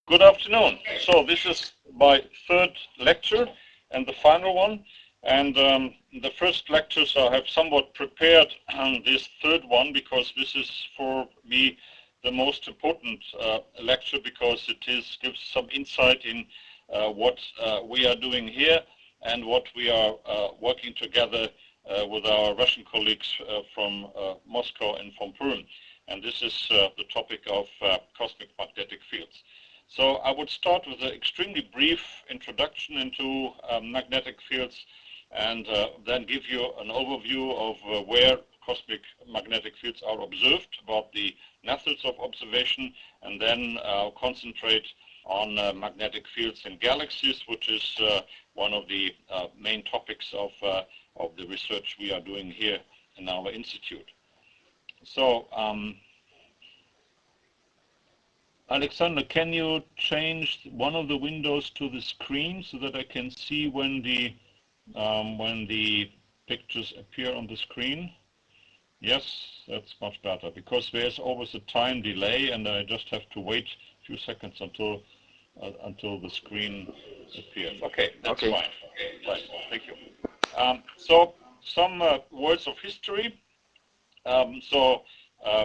Good afternoon. So this is my third lecture and the final one. And the first lectures I have somewhat prepared this third one because this is for me the most important lecture because it gives some insight in what we are doing here and what we are working together with our Russian colleagues from Moscow and from Perm. And this is the topic of cosmic magnetic fields. So I would start with an extremely brief introduction into magnetic fields and then give you an overview of where cosmic magnetic fields are observed, about the methods of observation, and then concentrate on magnetic fields in galaxies, which is one of the main topics of the research we are doing here in our institute. So, Alexander, can you change one of the windows to the screen so that I can see when the pictures appear on the screen? Yes, that's much better, because there's always a time delay and I just have to wait a few seconds until the screen appears. Okay, that's fine. Okay, right. Thank you. So some words of history.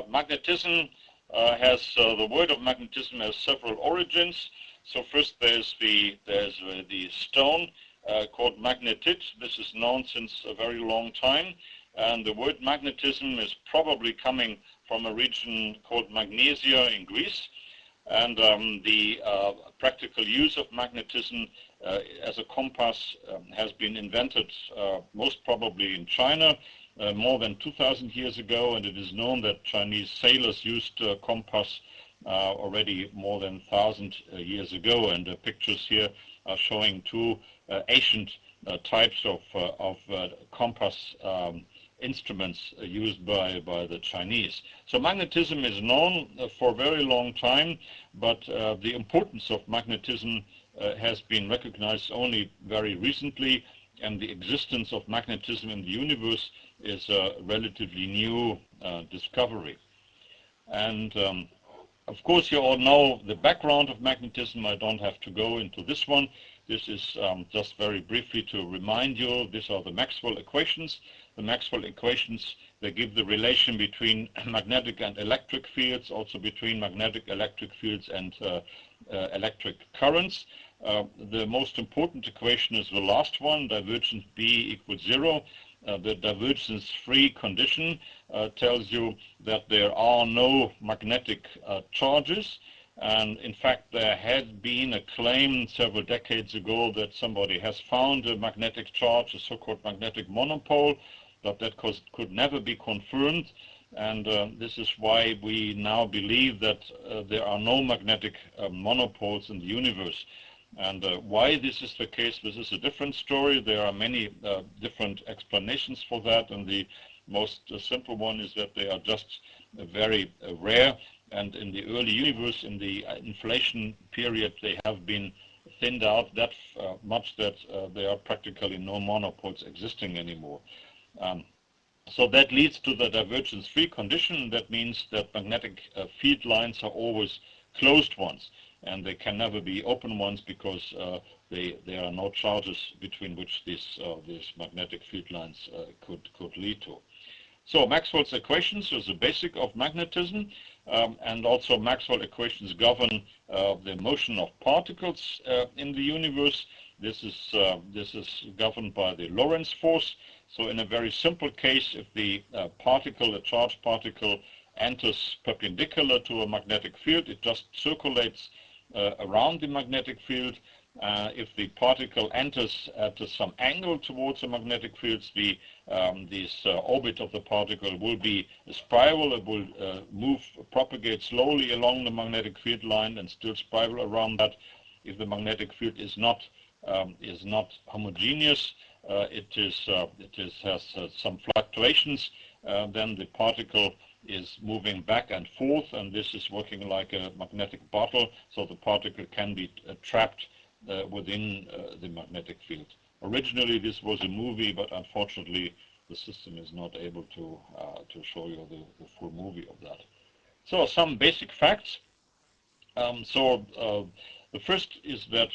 Magnetism the word of magnetism has several origins. So first there's the stone called magnetit. This is known since a very long time, and the word magnetism is probably coming from a region called Magnesia in Greece. And the practical use of magnetism as a compass has been invented most probably in China more than 2,000 years ago, and it is known that Chinese sailors used compass already more than 1,000 years ago. And the pictures here are showing two ancient types of compass instruments used by the Chinese. So magnetism is known for a very long time, but the importance of magnetism has been recognized only very recently, and the existence of magnetism in the universe is a relatively new discovery. And of course you all know the background of magnetism. I don't have to go into this one. This is just very briefly to remind you, these are the Maxwell equations. The Maxwell equations, they give the relation between magnetic and electric fields, also between magnetic electric fields and electric currents. The most important equation is the last one, divergence B equals 0. The divergence-free condition tells you that there are no magnetic charges. And in fact, there had been a claim several decades ago that somebody has found a magnetic charge, a so-called magnetic monopole, but that could never be confirmed. And this is why we now believe that there are no magnetic monopoles in the universe. And why this is the case, this is a different story. There are many different explanations for that, and the most simple one is that they are just very rare. And in the early universe, in the inflation period, they have been thinned out that much that there are practically no monopoles existing anymore. So that leads to the divergence-free condition. That means that magnetic field lines are always closed ones, and they can never be open ones because there are no charges between which these magnetic field lines could lead to. So Maxwell's equations is the basic of magnetism, and also Maxwell equations govern the motion of particles in the universe. This is governed by the Lorentz force. So in a very simple case, if the particle, a charged particle, enters perpendicular to a magnetic field, it just circulates around the magnetic field. If the particle enters at some angle towards the magnetic fields, this orbit of the particle will be a spiral. It will propagate slowly along the magnetic field line and still spiral around that. If the magnetic field is not homogeneous, it has some fluctuations, then the particle is moving back and forth, and this is working like a magnetic bottle, so the particle can be trapped within the magnetic field. Originally this was a movie, but unfortunately the system is not able to show you the full movie of that. So some basic facts. The first is that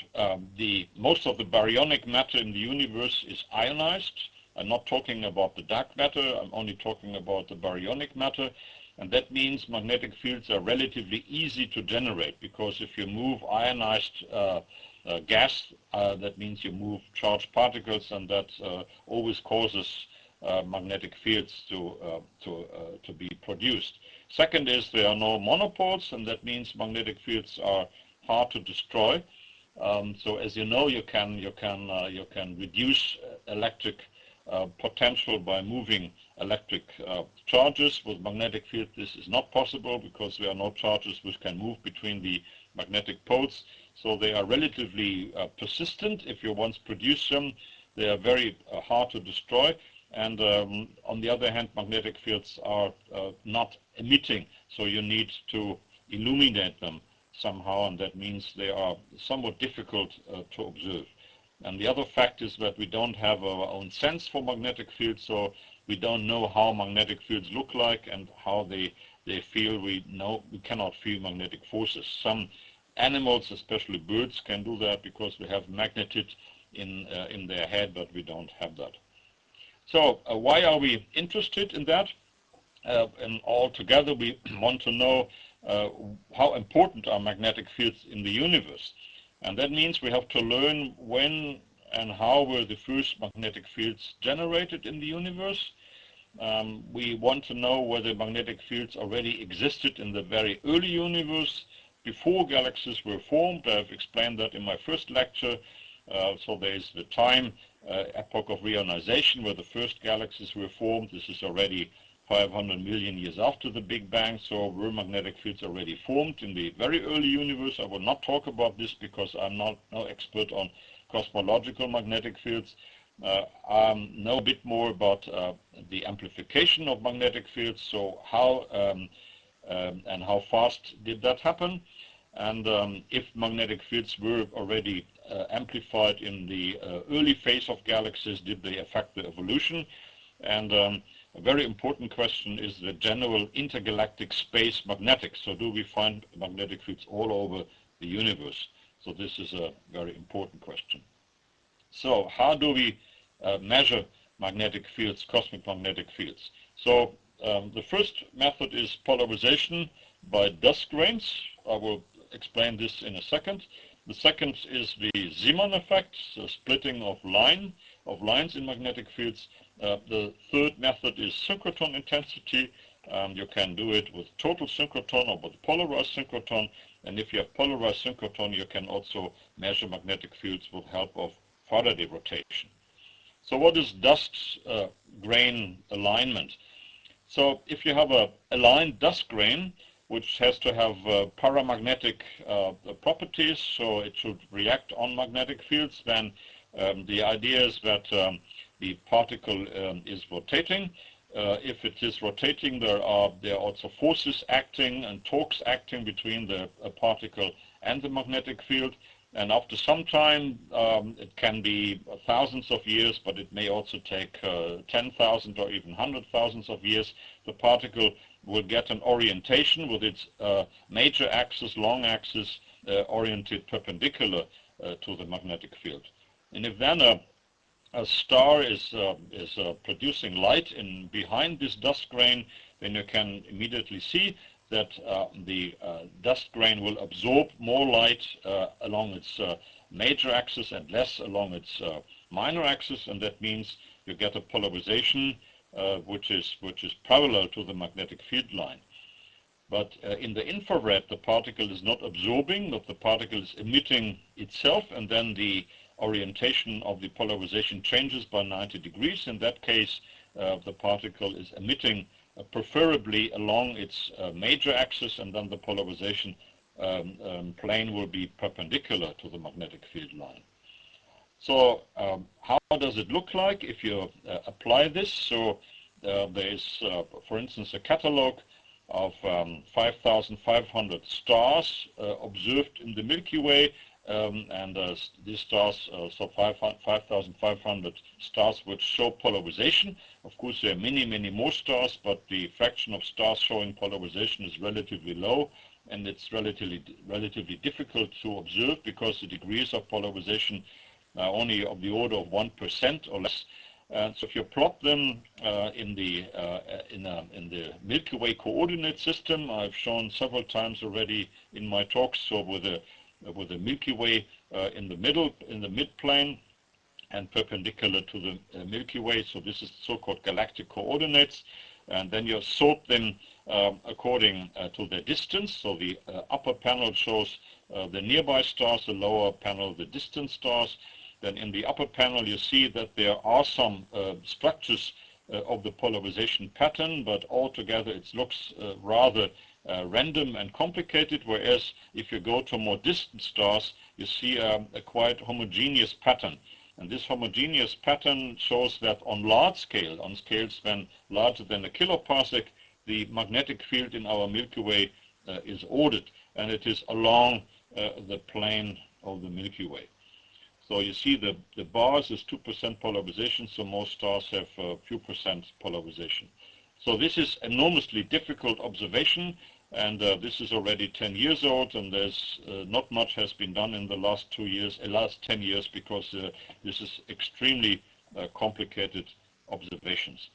most of the baryonic matter in the universe is ionized. I'm not talking about the dark matter, I'm only talking about the baryonic matter. And that means magnetic fields are relatively easy to generate, because if you move ionized gas, that means you move charged particles, and that always causes magnetic fields to be produced. Second is there are no monopoles, and that means magnetic fields are hard to destroy. So as you know, you can reduce electric potential by moving electric charges. With magnetic field, this is not possible because there are no charges which can move between the magnetic poles. So they are relatively persistent. If you once produce them, they are very hard to destroy. And on the other hand, magnetic fields are not emitting, so you need to illuminate them somehow, and that means they are somewhat difficult to observe. And the other fact is that we don't have our own sense for magnetic fields, so we don't know how magnetic fields look like and how they feel. We cannot feel magnetic forces. Some animals, especially birds, can do that because they have magnetit in their head, but we don't have that. So why are we interested in that? And altogether we want to know how important are magnetic fields in the universe. And that means we have to learn when and how were the first magnetic fields generated in the universe. We want to know whether magnetic fields already existed in the very early universe before galaxies were formed. I've explained that in my first lecture. So there is the time epoch of reionization where the first galaxies were formed. This is already 500 million years after the Big Bang, so were magnetic fields already formed in the very early universe? I will not talk about this because I'm no expert on cosmological magnetic fields. I know a bit more about the amplification of magnetic fields, so how and how fast did that happen, and if magnetic fields were already amplified in the early phase of galaxies, did they affect the evolution? And a very important question is the general intergalactic space magnetics. So do we find magnetic fields all over the universe? So this is a very important question. So how do we measure magnetic fields, cosmic magnetic fields? So the first method is polarization by dust grains. I will explain this in a second. The second is the Zeeman effect, the splitting of lines in magnetic fields. The third method is synchrotron intensity. You can do it with total synchrotron or with polarized synchrotron. And if you have polarized synchrotron, you can also measure magnetic fields with help of Faraday rotation. So what is dust grain alignment? So if you have a aligned dust grain, which has to have paramagnetic properties, so it should react on magnetic fields, then the idea is that the particle is rotating. If it is rotating, there are also forces acting and torques acting between the particle and the magnetic field. And after some time, it can be thousands of years, but it may also take 10,000 or even 100,000 of years. The particle will get an orientation with its major axis, long axis, oriented perpendicular to the magnetic field. And if then a star is producing light behind this dust grain, then you can immediately see that the dust grain will absorb more light along its major axis and less along its minor axis, and that means you get a polarization which is parallel to the magnetic field line. But in the infrared, the particle is not absorbing, but the particle is emitting itself, and then the orientation of the polarization changes by 90 degrees. In that case, the particle is emitting preferably along its major axis, and then the polarization plane will be perpendicular to the magnetic field line. So how does it look like if you apply this? So there is, for instance, a catalog of 5,500 stars observed in the Milky Way, and these stars, so 5,500 stars which show polarization. Of course, there are many more stars, but the fraction of stars showing polarization is relatively low. and it's relatively difficult to observe because the degrees of polarization are only of the order of 1% or less. So if you plot them in the Milky Way coordinate system, I've shown several times already in my talks. So with the Milky Way in the middle, in the midplane, and perpendicular to the Milky Way. So this is so-called galactic coordinates, and then you sort them according to their distance. So the upper panel shows the nearby stars, the lower panel the distant stars. Then in the upper panel you see that there are some structures of the polarization pattern, but altogether it looks rather random and complicated, whereas if you go to more distant stars you see a quite homogeneous pattern. And this homogeneous pattern shows that on large scale, on scales when larger than a kiloparsec, the magnetic field in our Milky Way is ordered, and it is along the plane of the Milky Way. So you see the bars is 2% polarization, so most stars have a few percent polarization. So this is enormously difficult observation, and this is already 10 years old, and there's not much has been done in the last 10 years, because this is extremely complicated observations.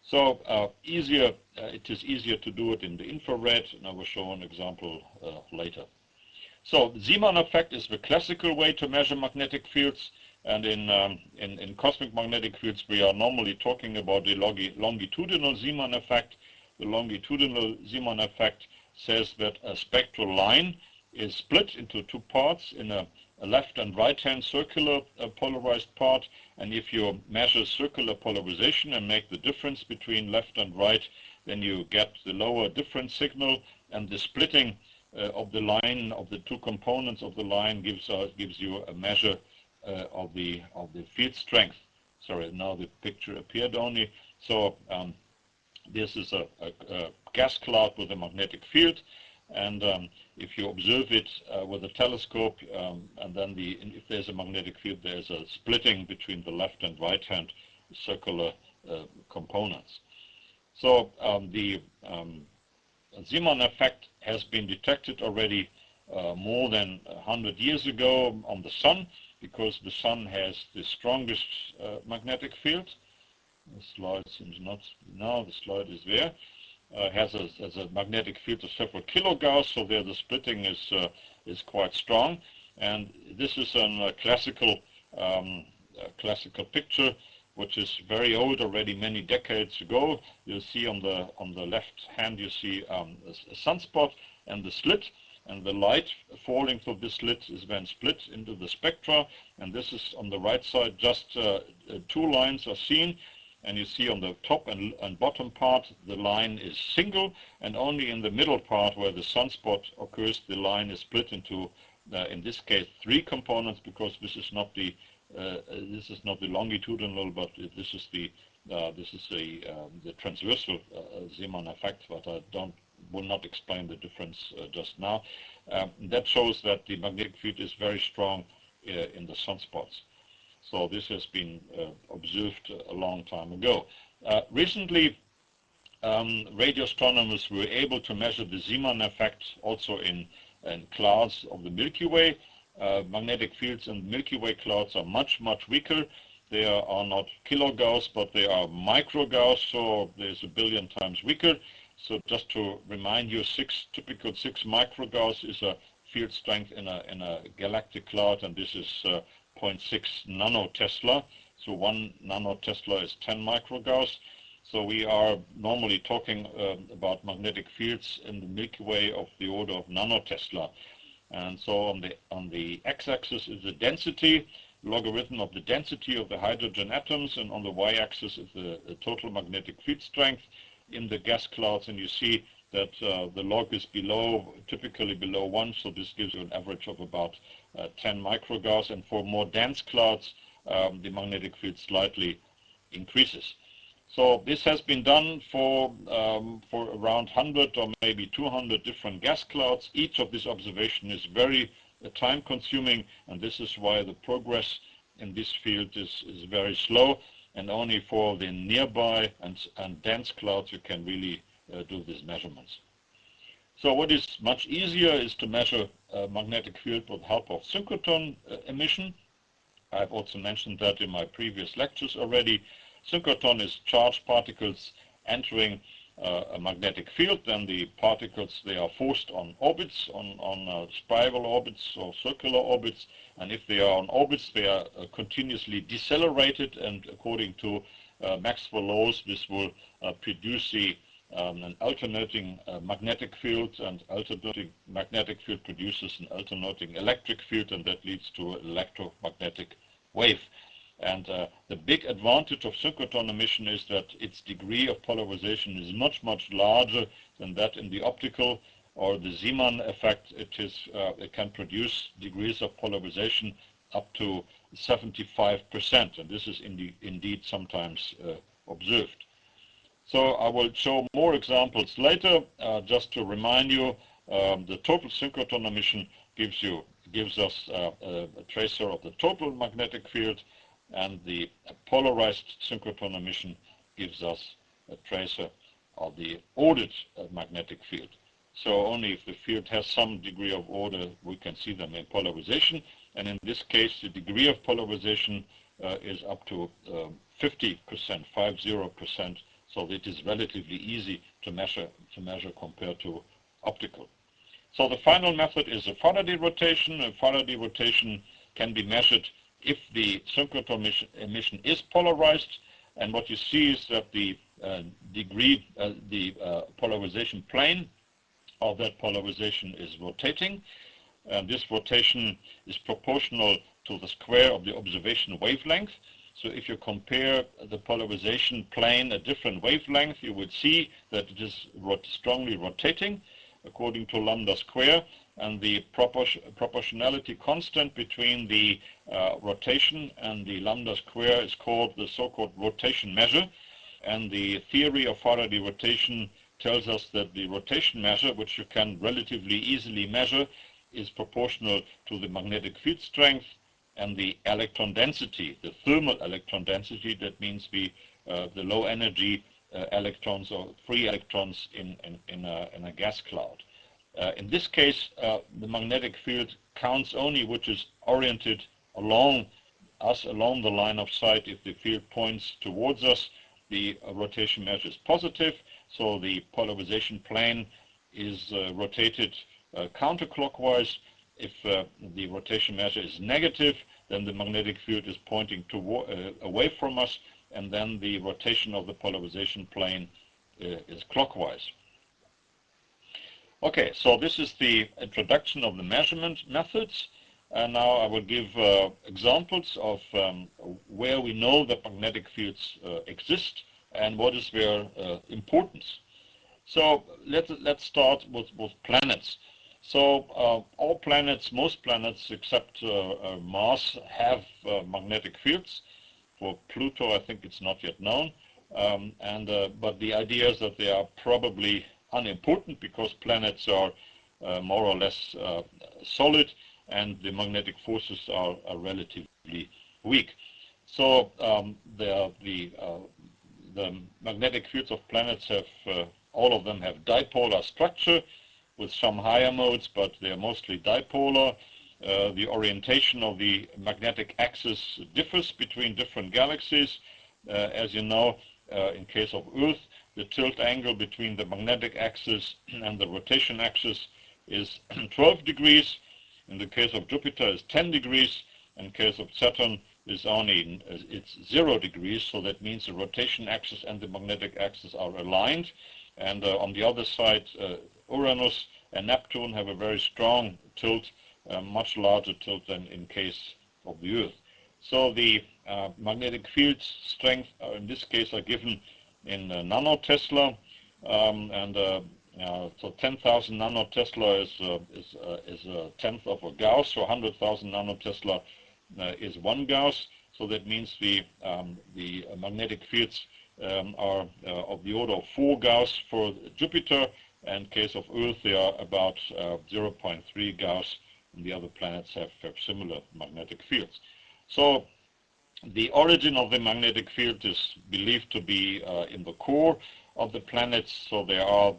So it is easier to do it in the infrared, and I will show an example later. So the Zeeman effect is the classical way to measure magnetic fields, and in cosmic magnetic fields we are normally talking about the longitudinal Zeeman effect. The longitudinal Zeeman effect says that a spectral line is split into two parts, in a left and right hand circular polarized part, and if you measure circular polarization and make the difference between left and right, then you get the lower difference signal, and the splitting of the line, of the two components of the line, gives you a measure of the field strength. Sorry, now the picture appeared only. So this is a gas cloud with a magnetic field, and if you observe it with a telescope, and then if there's a magnetic field, there's a splitting between the left and right hand circular components. So the Zeeman effect has been detected already more than 100 years ago on the Sun, because the Sun has the strongest magnetic field. The slide seems not, now the slide is there. Has a magnetic field of several kilogauss, so there the splitting is quite strong. And this is a classical picture, which is very old, already many decades ago. You see on the left hand you see a sunspot and the slit, and the light falling through this slit is then split into the spectra. And this is on the right side, just two lines are seen. And you see on the top and bottom part the line is single, and only in the middle part where the sunspot occurs the line is split into in this case 3 components, because this is not the longitudinal, but this is the transversal Zeeman effect, but I will not explain the difference just now. That shows that the magnetic field is very strong in the sunspots. So this has been observed a long time ago. Recently, radio astronomers were able to measure the Zeeman effect also in clouds of the Milky Way. Magnetic fields in Milky Way clouds are much weaker. They are not kilogauss, but they are microgauss, so there's a billion times weaker. So just to remind you, typical 6 microgauss is a field strength in a galactic cloud, and this is 0.6 nanotesla. So 1 nanotesla is 10 microgauss. So we are normally talking about magnetic fields in the Milky Way of the order of nanotesla. And so on the x-axis is the density, logarithm of the density of the hydrogen atoms, and on the y-axis is the total magnetic field strength in the gas clouds. And you see that the log is typically below 1, so this gives you an average of about 10 microgauss, and for more dense clouds the magnetic field slightly increases. So this has been done for around 100 or maybe 200 different gas clouds. Each of these observations is very time consuming, and this is why the progress in this field is very slow, and only for the nearby and dense clouds you can really do these measurements. So what is much easier is to measure a magnetic field with help of synchrotron emission. I've also mentioned that in my previous lectures already. Synchrotron is charged particles entering a magnetic field. Then the particles, they are forced on orbits, on spiral orbits or circular orbits. And if they are on orbits, they are continuously decelerated. And according to Maxwell laws, this will produce an alternating magnetic field, and alternating magnetic field produces an alternating electric field, and that leads to an electromagnetic wave. And the big advantage of synchrotron emission is that its degree of polarization is much, much larger than that in the optical or the Zeeman effect. It can produce degrees of polarization up to 75%, and this is indeed sometimes observed. So I will show more examples later. Just to remind you, the total synchrotron emission gives us a tracer of the total magnetic field, and the polarized synchrotron emission gives us a tracer of the ordered magnetic field. So only if the field has some degree of order, we can see them in polarization. And in this case, the degree of polarization is up to 50%, 50%. So it is relatively easy to measure compared to optical. So the final method is a Faraday rotation. A Faraday rotation can be measured if the synchrotron emission is polarized, and what you see is that the polarization plane of that polarization is rotating, and this rotation is proportional to the square of the observation wavelength. So if you compare the polarization plane at different wavelength, you would see that it is strongly rotating according to lambda square, and the proportionality constant between the rotation and the lambda square is called the so-called rotation measure. And the theory of Faraday rotation tells us that the rotation measure, which you can relatively easily measure, is proportional to the magnetic field strength and the electron density, the thermal electron density. That means the low energy electrons or free electrons in a gas cloud. In this case, the magnetic field counts only which is oriented along the line of sight. If the field points towards us, the rotation measure is positive, so the polarization plane is rotated counterclockwise. If the rotation measure is negative, then the magnetic field is pointing away from us, and then the rotation of the polarization plane is clockwise. Okay, so this is the introduction of the measurement methods, and now I will give examples of where we know that magnetic fields exist and what is their importance. So let's start with planets. So all planets, most planets except Mars, have magnetic fields. For Pluto, I think it's not yet known, but the idea is that they are probably unimportant because planets are more or less solid, and the magnetic forces are relatively weak. So the magnetic fields of planets have, all of them have dipolar structure with some higher modes, but they are mostly dipolar. The orientation of the magnetic axis differs between different galaxies. As you know, in case of Earth, the tilt angle between the magnetic axis and the rotation axis is 12 degrees. In the case of Jupiter, it's 10 degrees. In case of Saturn, it's 0 degrees. So that means the rotation axis and the magnetic axis are aligned. And on the other side, Uranus and Neptune have a very strong tilt, much larger tilt than in case of the Earth. So the magnetic field strength in this case are given in nanotesla, so 10,000 nanotesla is a tenth of a Gauss, so 100,000 nanotesla is 1 Gauss. So that means the magnetic fields are of the order of 4 Gauss for Jupiter, and in case of Earth they are about 0.3 Gauss, and the other planets have similar magnetic fields. So the origin of the magnetic field is believed to be in the core of the planets, so they are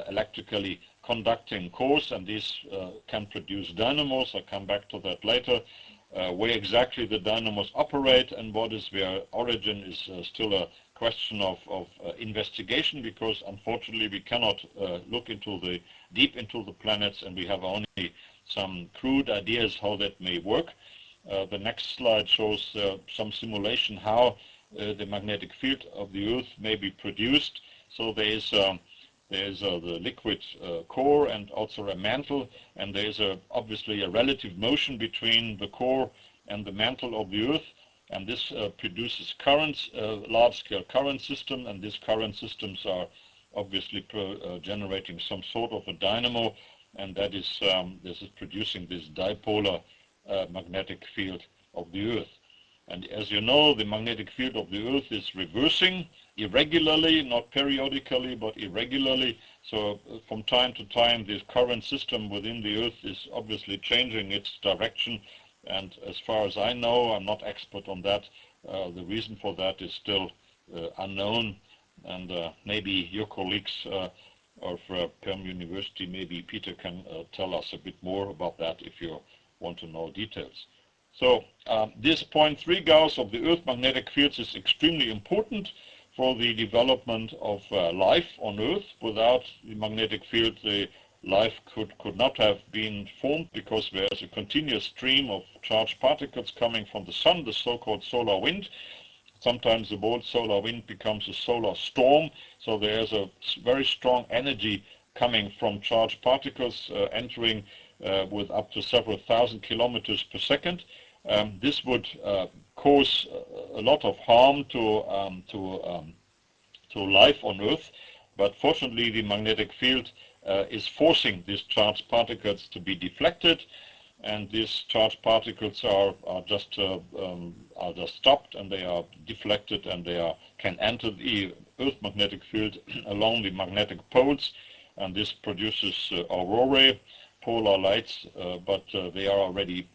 electrically conducting cores, and these can produce dynamos. I'll come back to that later. Where exactly the dynamos operate and what is their origin is still a question of investigation, because unfortunately we cannot look deep into the planets, and we have only some crude ideas how that may work. The next slide shows some simulation how the magnetic field of the Earth may be produced. So there's the liquid core and also a mantle, and there's obviously a relative motion between the core and the mantle of the Earth, and this produces currents, large-scale current system, and these current systems are obviously generating some sort of a dynamo, and that is this is producing this dipolar magnetic field of the Earth. And as you know, the magnetic field of the Earth is reversing irregularly, not periodically, but irregularly. So from time to time, this current system within the Earth is obviously changing its direction. And as far as I know, I'm not expert on that. The reason for that is still unknown. And maybe your colleagues of Perm University, maybe Peter can tell us a bit more about that if you want to know details. So this 0.3 Gauss of the Earth magnetic fields is extremely important for the development of life on Earth. Without the magnetic field, the life could not have been formed, because there's a continuous stream of charged particles coming from the sun, the so-called solar wind. Sometimes the bold solar wind becomes a solar storm, so there's a very strong energy coming from charged particles entering with up to several thousand kilometers per second. This would cause a lot of harm to life on Earth, but fortunately the magnetic field is forcing these charged particles to be deflected, and these charged particles are just stopped, and they are deflected, and they can enter the Earth magnetic field along the magnetic poles, and this produces aurorae, polar lights, but they are already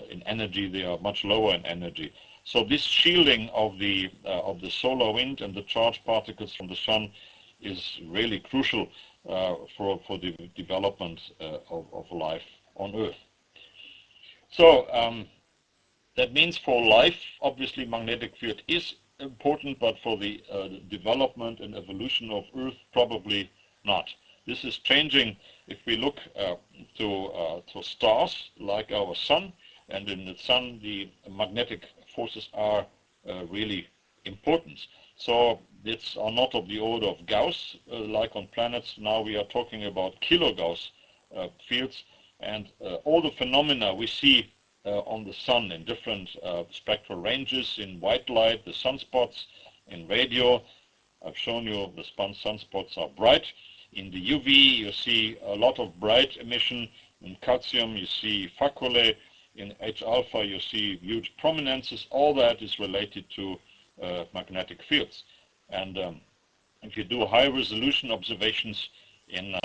in energy, they are much lower in energy. So this shielding of the solar wind and the charged particles from the sun is really crucial for the development of life on Earth. So that means for life, obviously magnetic field is important, but for the development and evolution of Earth, probably not. This is changing if we look to stars like our sun, and in the sun the magnetic forces are really important. So it's not of the order of Gauss like on planets. Now we are talking about kilogauss fields, and all the phenomena we see on the sun in different spectral ranges, in white light, the sunspots, in radio. I've shown you the sunspots are bright. In the UV, you see a lot of bright emission. In calcium, you see faculae. In H-alpha, you see huge prominences. All that is related to magnetic fields. And if you do high-resolution observations in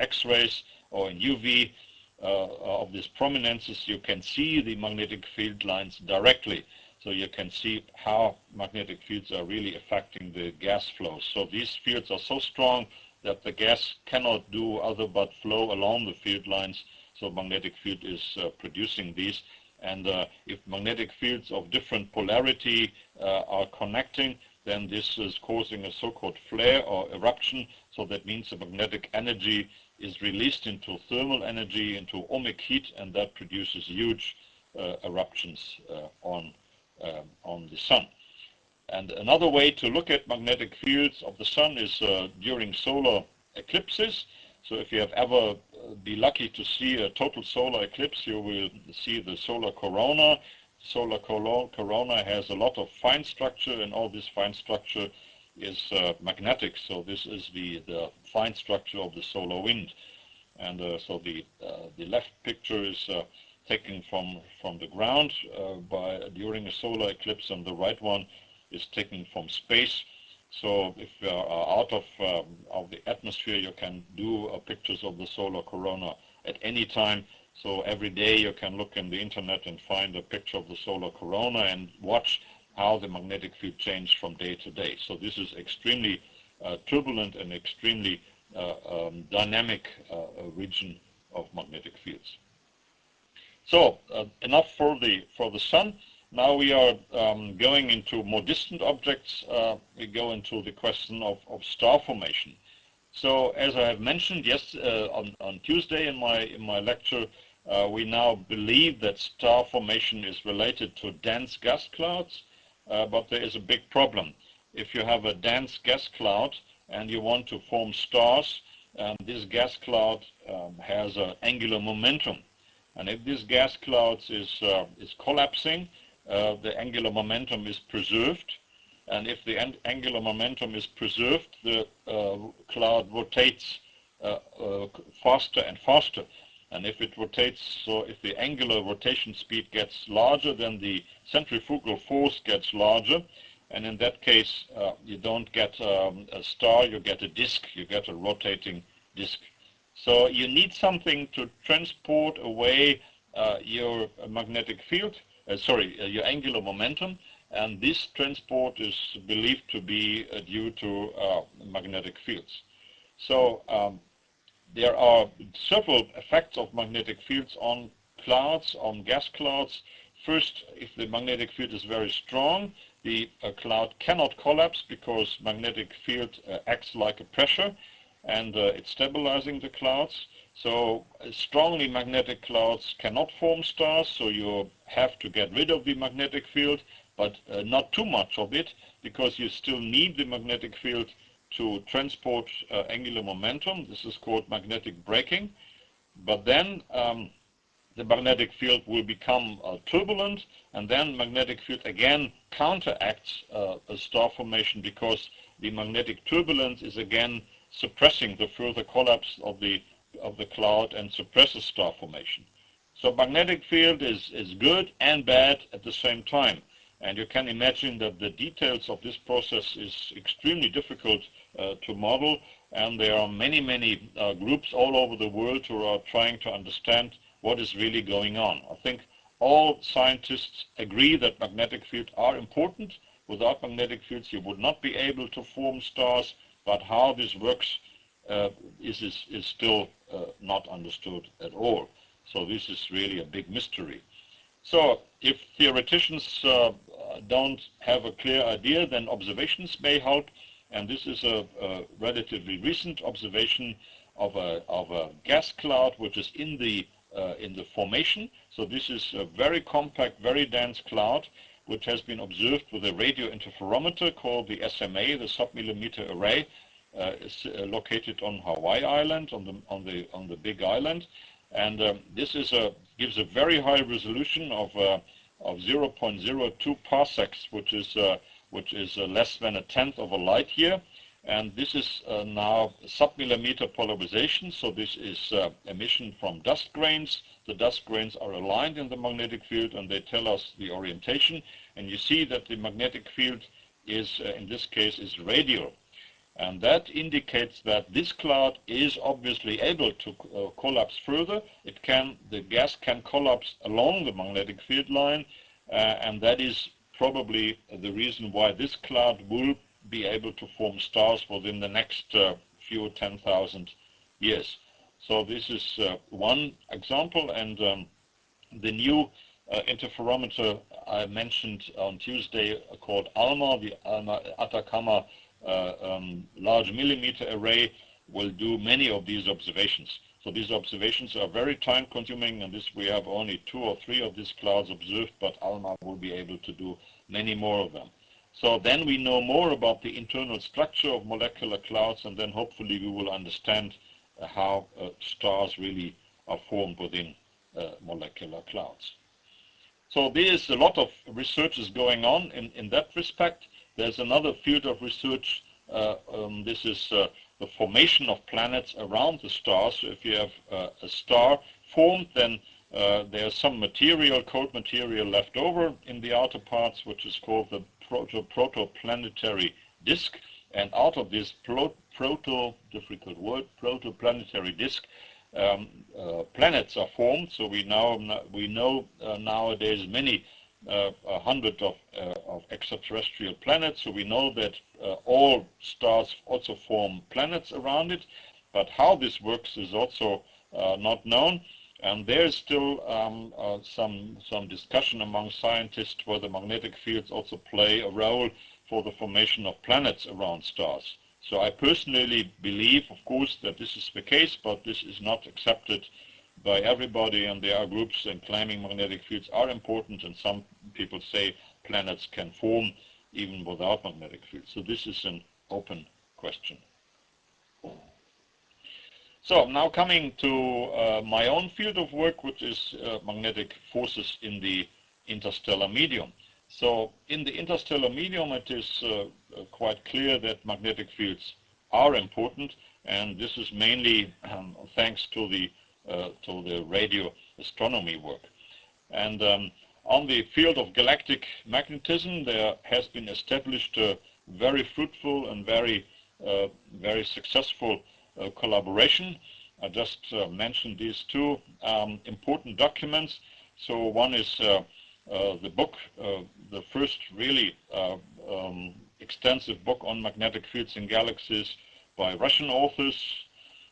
X-rays or in UV of these prominences, you can see the magnetic field lines directly. So you can see how magnetic fields are really affecting the gas flow. So these fields are so strong that the gas cannot do other but flow along the field lines. So magnetic field is producing these. And if magnetic fields of different polarity are connecting, then this is causing a so-called flare or eruption. So that means the magnetic energy is released into thermal energy, into ohmic heat, and that produces huge eruptions on the sun. And another way to look at magnetic fields of the sun is during solar eclipses. So if you have ever be lucky to see a total solar eclipse, you will see the solar corona. Solar corona has a lot of fine structure, and all this fine structure is magnetic. So this is the fine structure of the solar wind. And so the left picture is taken from the ground during a solar eclipse, and the right one is taken from space. So if you are out of the atmosphere, you can do pictures of the solar corona at any time. So every day you can look in the internet and find a picture of the solar corona and watch how the magnetic field changes from day to day. So this is extremely turbulent and extremely dynamic region of magnetic fields. So enough for the sun. Now we are going into more distant objects. We go into the question of star formation. So as I have mentioned on Tuesday in my lecture, we now believe that star formation is related to dense gas clouds, but there is a big problem. If you have a dense gas cloud and you want to form stars, this gas cloud has an angular momentum. And if this gas cloud is collapsing, the angular momentum is preserved. And if the angular momentum is preserved, the cloud rotates faster and faster. And if it rotates, so if the angular rotation speed gets larger, then the centrifugal force gets larger. And in that case, you don't get a star, you get a disk, you get a rotating disk. So you need something to transport away your magnetic field, your angular momentum, and this transport is believed to be due to magnetic fields. So there are several effects of magnetic fields on clouds, on gas clouds. First, if the magnetic field is very strong, the cloud cannot collapse because magnetic field acts like a pressure, and it's stabilizing the clouds. So strongly magnetic clouds cannot form stars, so you have to get rid of the magnetic field, but not too much of it, because you still need the magnetic field to transport angular momentum. This is called magnetic braking. But then the magnetic field will become turbulent, and then magnetic field again counteracts a star formation, because the magnetic turbulence is again suppressing the further collapse of the cloud and suppresses star formation. So magnetic field is good and bad at the same time. And you can imagine that the details of this process is extremely difficult to model, and there are many groups all over the world who are trying to understand what is really going on. I think all scientists agree that magnetic fields are important. Without magnetic fields you would not be able to form stars, but how this works is still not understood at all. So this is really a big mystery. So if theoreticians don't have a clear idea, then observations may help. And this is a relatively recent observation of a gas cloud which is in the formation. So this is a very compact, very dense cloud which has been observed with a radio interferometer called the SMA, the submillimeter array. Is located on Hawaii Island, on the Big Island, and this gives a very high resolution of 0.02 parsecs, which is less than a tenth of a light year, and this is now submillimeter polarization. So this is emission from dust grains. The dust grains are aligned in the magnetic field, and they tell us the orientation. And you see that the magnetic field is, in this case, is radial. And that indicates that this cloud is obviously able to collapse further. The gas can collapse along the magnetic field line, and that is probably the reason why this cloud will be able to form stars within the next few 10,000 years. So this is one example, and the new interferometer I mentioned on Tuesday called ALMA, the ALMA Atacama large millimeter array, will do many of these observations. So these observations are very time consuming, and we have only 2 or 3 of these clouds observed, but ALMA will be able to do many more of them. So then we know more about the internal structure of molecular clouds, and then hopefully we will understand how stars really are formed within molecular clouds. So there is a lot of research is going on in that respect. There's another field of research. This is the formation of planets around the stars. So if you have a star formed, then there's some material, cold material left over in the outer parts, which is called the protoplanetary disk. And out of this protoplanetary disk, planets are formed. So we know nowadays many hundreds of extraterrestrial planets. So we know that all stars also form planets around it. but how this works is also not known. And there is still some discussion among scientists whether magnetic fields also play a role for the formation of planets around stars. So I personally believe, of course, that this is the case, but this is not accepted by everybody, and there are groups claiming magnetic fields are important, and some people say planets can form even without magnetic fields. So this is an open question. So now coming to my own field of work, which is magnetic forces in the interstellar medium. So in the interstellar medium, it is quite clear that magnetic fields are important, and this is mainly thanks to the radio astronomy work. And on the field of galactic magnetism, there has been established a very fruitful and very successful collaboration. I just mentioned these two important documents. So one is the book, the first really extensive book on magnetic fields in galaxies by Russian authors,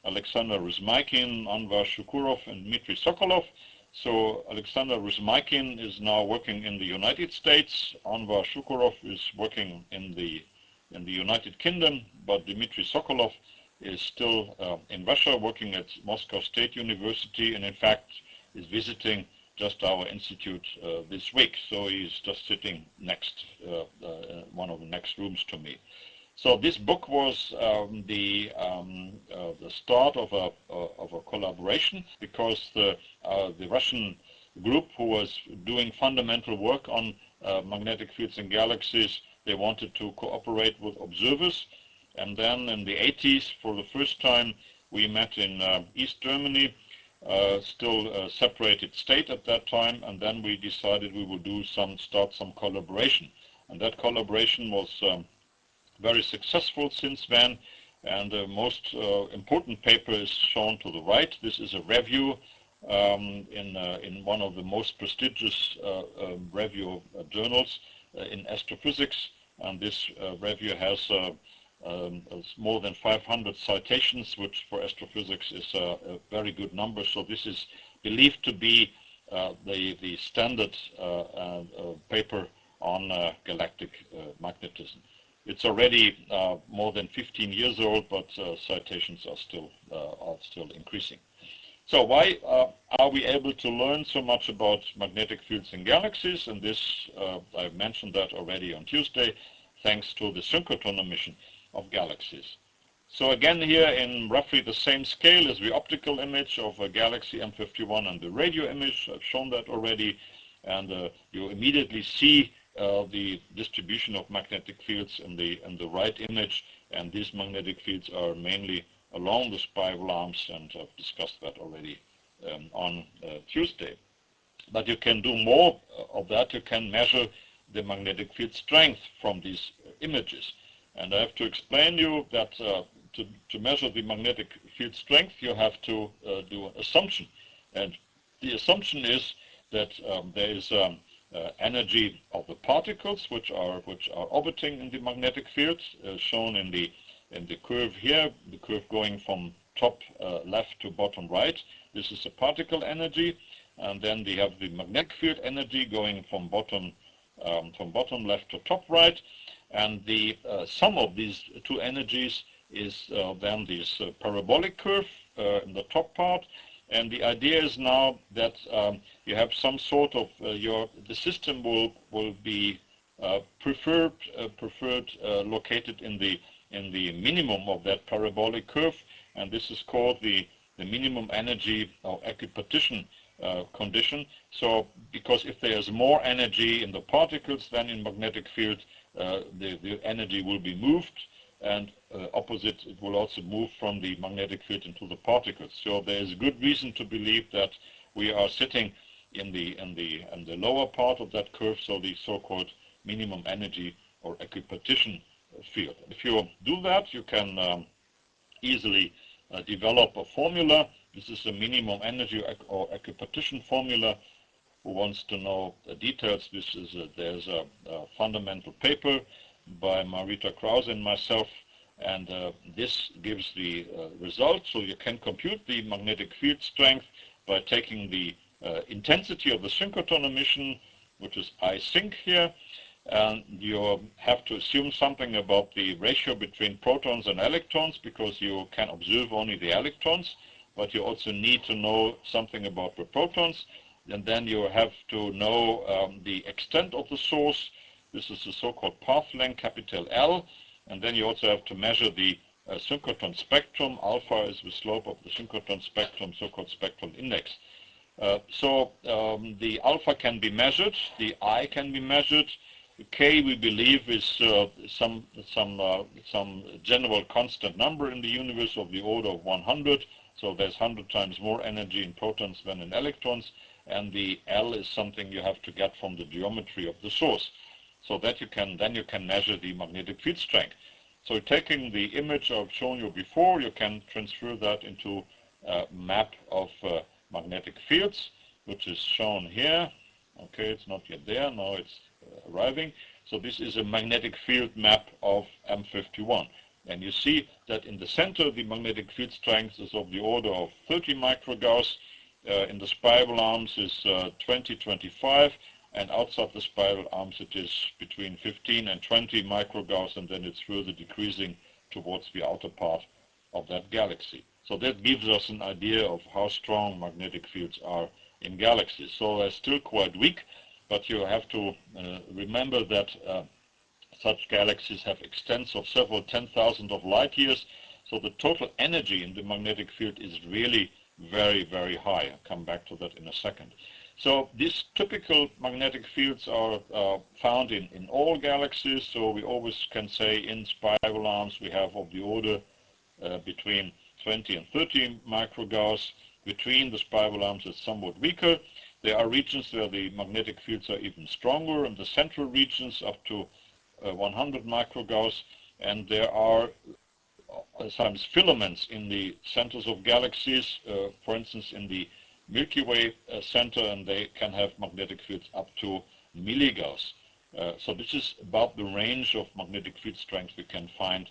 Alexander Rusmaykin, Anvar Shukurov, and Dmitry Sokolov. So Alexander Rusmaykin is now working in the United States. Anvar Shukurov is working in the United Kingdom, but Dmitry Sokolov is still in Russia, working at Moscow State University, and in fact is visiting just our institute this week. So he's just sitting next, one of the next rooms to me. So this book was the start of a collaboration, because the Russian group who was doing fundamental work on magnetic fields in galaxies, they wanted to cooperate with observers. And then in the 80s, for the first time, we met in East Germany, still a separated state at that time, and then we decided we would start some collaboration. And that collaboration was very successful since then, and the most important paper is shown to the right. This is a review in one of the most prestigious review journals in astrophysics, and this review has more than 500 citations, which for astrophysics is a very good number. So this is believed to be the standard paper on galactic magnetism. It's already more than 15 years old, but citations are still increasing. So why are we able to learn so much about magnetic fields in galaxies? And this, I've mentioned that already on Tuesday, thanks to the synchrotron emission of galaxies. So again, here in roughly the same scale as the optical image of a galaxy M51 and the radio image, I've shown that already, and you immediately see the distribution of magnetic fields in the right image, and these magnetic fields are mainly along the spiral arms, and I've discussed that already on Tuesday. But you can do more of that. You can measure the magnetic field strength from these images. And I have to explain you that to measure the magnetic field strength, you have to do an assumption. And the assumption is that there is energy of the particles which are orbiting in the magnetic field, shown in the curve here, the curve going from top left to bottom right. This is the particle energy, and then we have the magnetic field energy going from bottom left to top right, and the sum of these two energies is then this parabolic curve in the top part. And the idea is now that you have some sort of the system will be preferred located in the minimum of that parabolic curve, and this is called the minimum energy or equipartition condition. So because if there's more energy in the particles than in magnetic field, the energy will be moved, and opposite, it will also move from the magnetic field into the particles. So there is good reason to believe that we are sitting in the lower part of that curve, so the so-called minimum energy or equipartition field. If you do that, you can easily develop a formula. This is a minimum energy or equipartition formula. Who wants to know the details? There's a fundamental paper by Marita Krause and myself And this gives the result. So you can compute the magnetic field strength by taking the intensity of the synchrotron emission, which is I sync here, and you have to assume something about the ratio between protons and electrons, because you can observe only the electrons, but you also need to know something about the protons. And then you have to know the extent of the source. This is the so-called path length, capital L. And then you also have to measure the synchrotron spectrum. Alpha is the slope of the synchrotron spectrum, so-called spectral index. So the alpha can be measured, the I can be measured. K, we believe, is some general constant number in the universe of the order of 100. So there's 100 times more energy in protons than in electrons. And the L is something you have to get from the geometry of the source, so that then you can measure the magnetic field strength. So taking the image I've shown you before, you can transfer that into a map of magnetic fields, which is shown here. Okay, it's not yet there, now it's arriving. So this is a magnetic field map of M51. And you see that in the center, the magnetic field strength is of the order of 30 microgauss. In the spiral arms is 20-25, and outside the spiral arms it is between 15 and 20 microgauss, and then it's further decreasing towards the outer part of that galaxy. So that gives us an idea of how strong magnetic fields are in galaxies. So they're still quite weak, but you have to remember that such galaxies have extents of several 10,000 of light years. So the total energy in the magnetic field is really very, very high. I'll come back to that in a second. So these typical magnetic fields are found in all galaxies. So we always can say in spiral arms we have of the order between 20 and 30 microgauss. Between the spiral arms it's somewhat weaker. There are regions where the magnetic fields are even stronger, in the central regions up to 100 microgauss, and there are sometimes filaments in the centers of galaxies, for instance in the Milky Way center, and they can have magnetic fields up to milligauss. So this is about the range of magnetic field strength we can find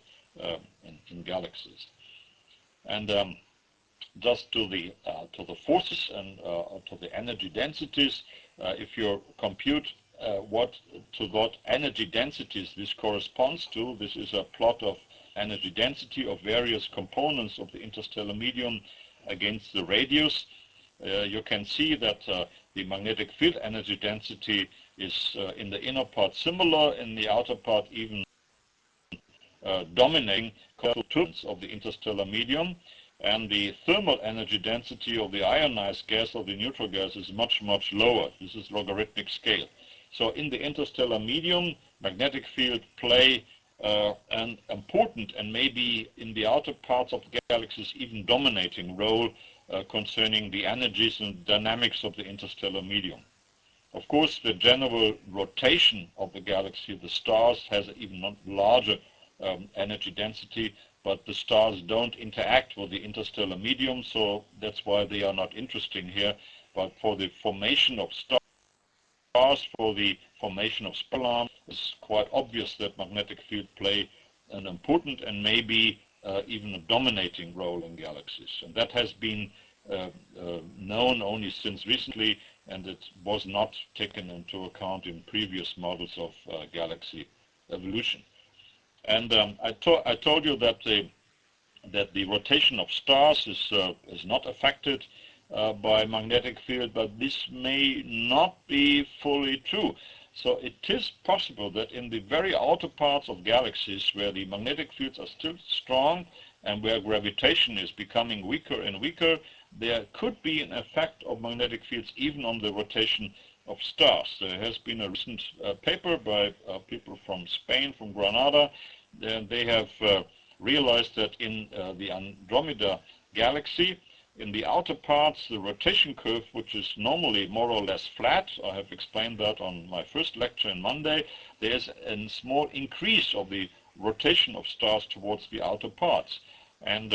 in galaxies. And just to the forces and to the energy densities, if you compute what energy densities this corresponds to, this is a plot of energy density of various components of the interstellar medium against the radius. You can see that the magnetic field energy density is in the inner part similar, in the outer part even dominating two-thirds of the interstellar medium, and the thermal energy density of the ionized gas or the neutral gas is much, much lower. This is logarithmic scale. So in the interstellar medium, magnetic fields play an important and maybe in the outer parts of the galaxies even dominating role concerning the energies and dynamics of the interstellar medium. Of course, the general rotation of the galaxy, the stars, has an even larger energy density, but the stars don't interact with the interstellar medium, so that's why they are not interesting here. But for the formation of stars, for the formation of spiral arms, it's quite obvious that magnetic fields play an important and maybe even a dominating role in galaxies. And that has been known only since recently, and it was not taken into account in previous models of galaxy evolution. And I told you that the rotation of stars is not affected by magnetic field, but this may not be fully true. So it is possible that in the very outer parts of galaxies where the magnetic fields are still strong and where gravitation is becoming weaker and weaker, there could be an effect of magnetic fields even on the rotation of stars. There has been a recent paper by people from Spain, from Granada. They have realized that in the Andromeda galaxy, in the outer parts, the rotation curve, which is normally more or less flat, I have explained that on my first lecture on Monday, there's a small increase of the rotation of stars towards the outer parts. And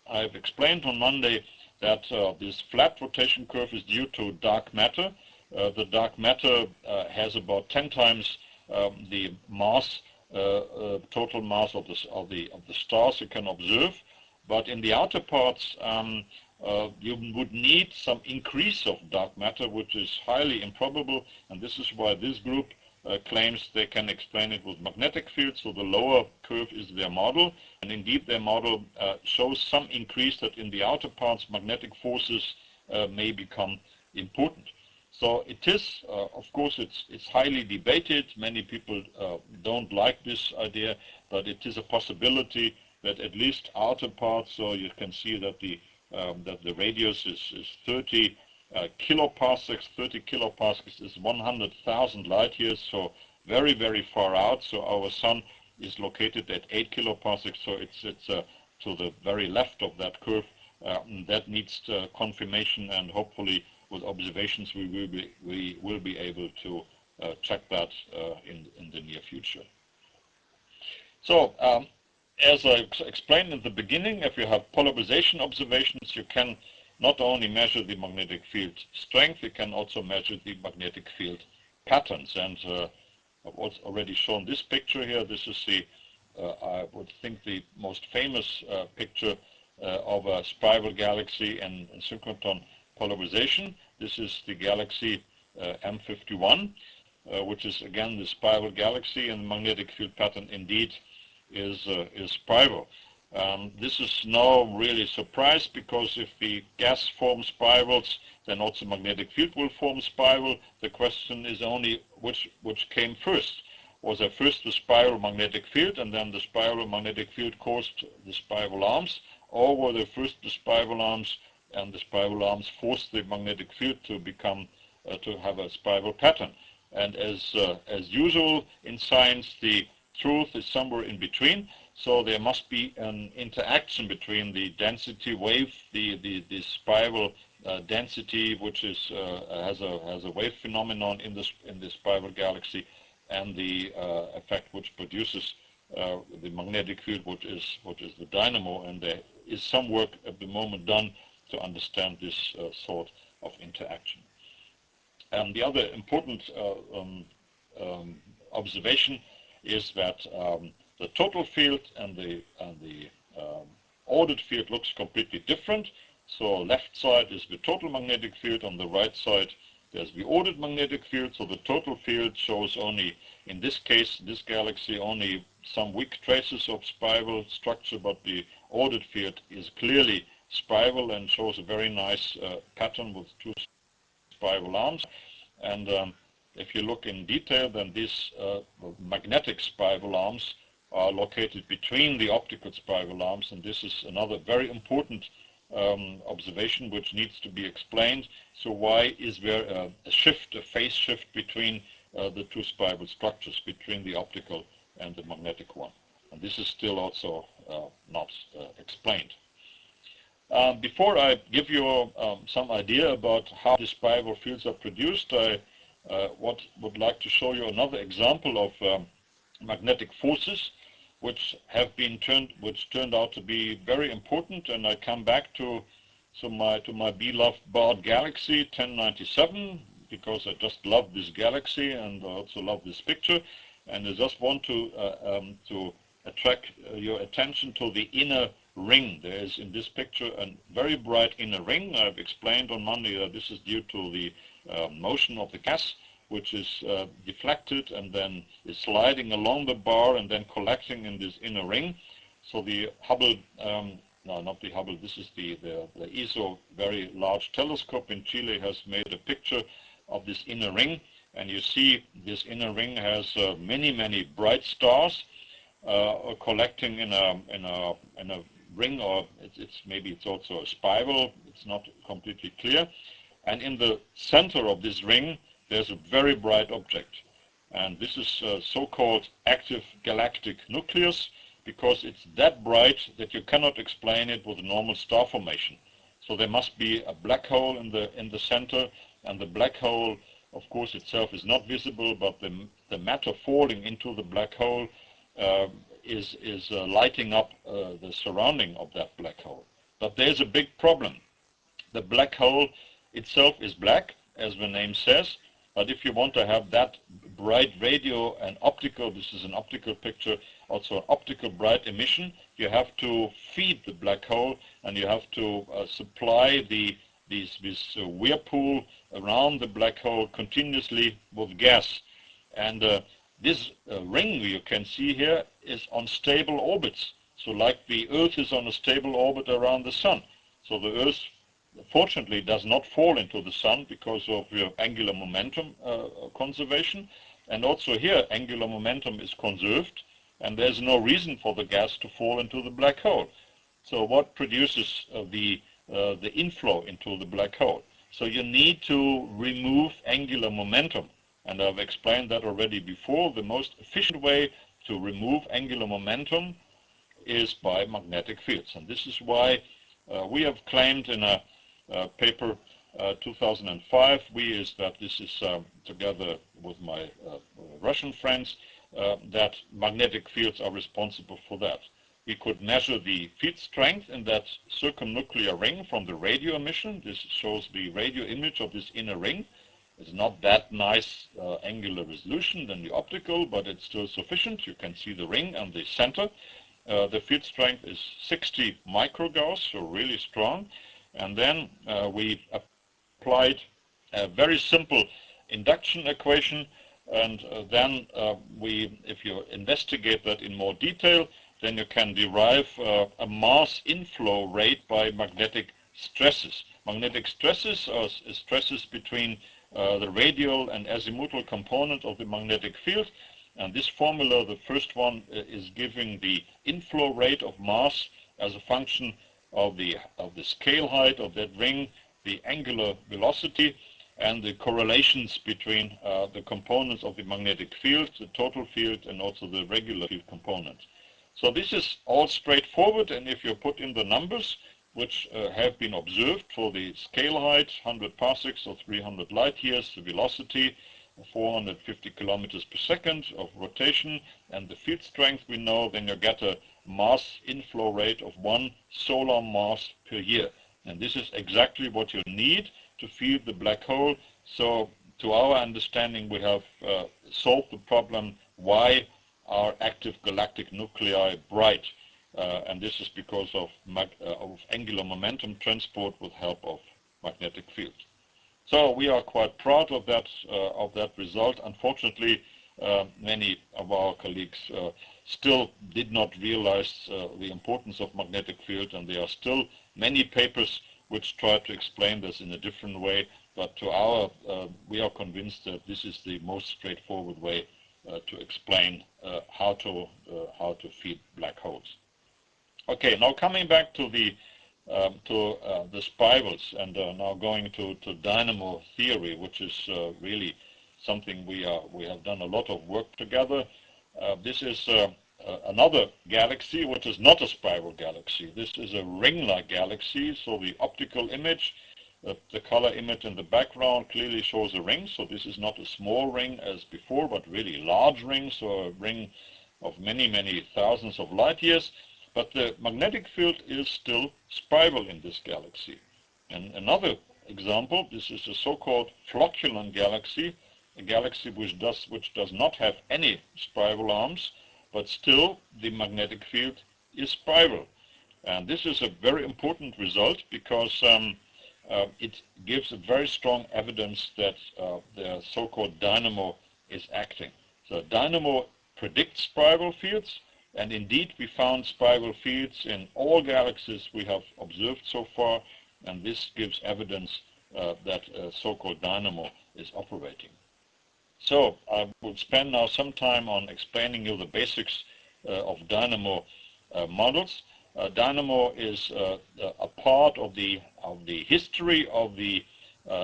I've explained on Monday that this flat rotation curve is due to dark matter. The dark matter has about 10 times the mass total mass of the stars you can observe. But in the outer parts, you would need some increase of dark matter, which is highly improbable, and this is why this group claims they can explain it with magnetic fields. So the lower curve is their model, and indeed their model shows some increase that in the outer parts magnetic forces may become important. So it is, of course, it's highly debated. Many people don't like this idea, but it is a possibility that at least outer parts, so you can see that the radius is 30 kiloparsecs. 30 kiloparsecs is 100,000 light years, so very, very far out. So our sun is located at 8 kiloparsecs, so it's to the very left of that curve. That needs confirmation, and hopefully with observations we will be able to check that in the near future. So as I explained in the beginning, if you have polarization observations, you can not only measure the magnetic field strength, you can also measure the magnetic field patterns. And I've also already shown this picture here. This is I would think the most famous picture of a spiral galaxy in synchrotron polarization. This is the galaxy M51, which is again the spiral galaxy, and the magnetic field pattern indeed is spiral. This is no really surprise, because if the gas forms spirals, then also magnetic field will form spiral. The question is only which came first. Was there first the spiral magnetic field, and then the spiral magnetic field caused the spiral arms, or were there first the spiral arms, and the spiral arms forced the magnetic field to become to have a spiral pattern? And as usual in science, the truth is somewhere in between. So there must be an interaction between the density wave, the spiral density, which is has a wave phenomenon in the spiral galaxy, and the effect which produces the magnetic field, which is the dynamo. And there is some work at the moment done to understand this sort of interaction. And the other important observation is that the total field and the ordered field looks completely different. So left side is the total magnetic field, on the right side there's the ordered magnetic field. So the total field shows only, in this case, this galaxy, only some weak traces of spiral structure, but the ordered field is clearly spiral and shows a very nice pattern with two spiral arms. And if you look in detail, then these magnetic spiral arms are located between the optical spiral arms, and this is another very important observation which needs to be explained. So why is there a shift, a phase shift between the two spiral structures, between the optical and the magnetic one? And this is still also not explained. Before I give you some idea about how the spiral fields are produced, I would like to show you another example of magnetic forces which turned out to be very important. And I come back to my beloved barred galaxy 1097, because I just love this galaxy and I also love this picture, and I just want to attract your attention to the inner ring. There is in this picture a very bright inner ring. I've explained on Monday that this is due to the motion of the gas, which is deflected and then is sliding along the bar and then collecting in this inner ring. So the Hubble, no, not the Hubble, this is the ESO very large telescope in Chile has made a picture of this inner ring, and you see this inner ring has many bright stars collecting in a ring, or maybe it's also a spiral. It's not completely clear. And in the center of this ring there's a very bright object, and this is so-called active galactic nucleus, because it's that bright that you cannot explain it with a normal star formation. So there must be a black hole in the center, and the black hole, of course, itself is not visible, but the matter falling into the black hole is lighting up the surrounding of that black hole. But there's a big problem. The black hole itself is black, as the name says, but if you want to have that bright radio and optical, this is an optical picture, also an optical bright emission. You have to feed the black hole, and you have to supply this whirlpool around the black hole continuously with gas. And this ring you can see here is on stable orbits. So like the Earth is on a stable orbit around the Sun. So the Earth fortunately does not fall into the Sun because of angular momentum conservation. And also here angular momentum is conserved, and there's no reason for the gas to fall into the black hole. So what produces the inflow into the black hole? So you need to remove angular momentum. And I've explained that already before. The most efficient way to remove angular momentum is by magnetic fields. And this is why we have claimed in a paper 2005, this is together with my Russian friends, that magnetic fields are responsible for that. We could measure the field strength in that circumnuclear ring from the radio emission. This shows the radio image of this inner ring. It's not that nice angular resolution than the optical, but it's still sufficient. You can see the ring and the center. The field strength is 60 microgauss, so really strong. And then we applied a very simple induction equation, and then if you investigate that in more detail, then you can derive a mass inflow rate by magnetic stresses. Magnetic stresses are stresses between the radial and azimuthal component of the magnetic field. And this formula, the first one, is giving the inflow rate of mass as a function of the scale height of that ring, the angular velocity, and the correlations between the components of the magnetic field, the total field, and also the regular field component. So this is all straightforward, and if you put in the numbers which have been observed for the scale height, 100 parsecs or 300 light years, the velocity, 450 kilometers per second of rotation, and the field strength we know, then you get a mass inflow rate of 1 solar mass per year. And this is exactly what you need to feed the black hole. So to our understanding, we have solved the problem, why are active galactic nuclei bright? And this is because of angular momentum transport with help of magnetic field. So we are quite proud of that result. Unfortunately, many of our colleagues still did not realize the importance of magnetic field, and there are still many papers which try to explain this in a different way. But we are convinced that this is the most straightforward way to explain how to feed black holes. Okay, now coming back to the spirals, and now going to dynamo theory, which is really something we have done a lot of work together. This is another galaxy which is not a spiral galaxy. This is a ring-like galaxy, so the optical image, the color image in the background clearly shows a ring. So this is not a small ring as before, but really large ring, so a ring of many, many thousands of light years. But the magnetic field is still spiral in this galaxy. And another example, this is a so-called flocculent galaxy, a galaxy which does not have any spiral arms, but still the magnetic field is spiral. And this is a very important result because it gives a very strong evidence that the so-called dynamo is acting. So dynamo predicts spiral fields, and indeed we found spiral fields in all galaxies we have observed so far, and this gives evidence that a so-called dynamo is operating. So I will spend now some time on explaining you the basics of dynamo models. Dynamo is a part of the history of the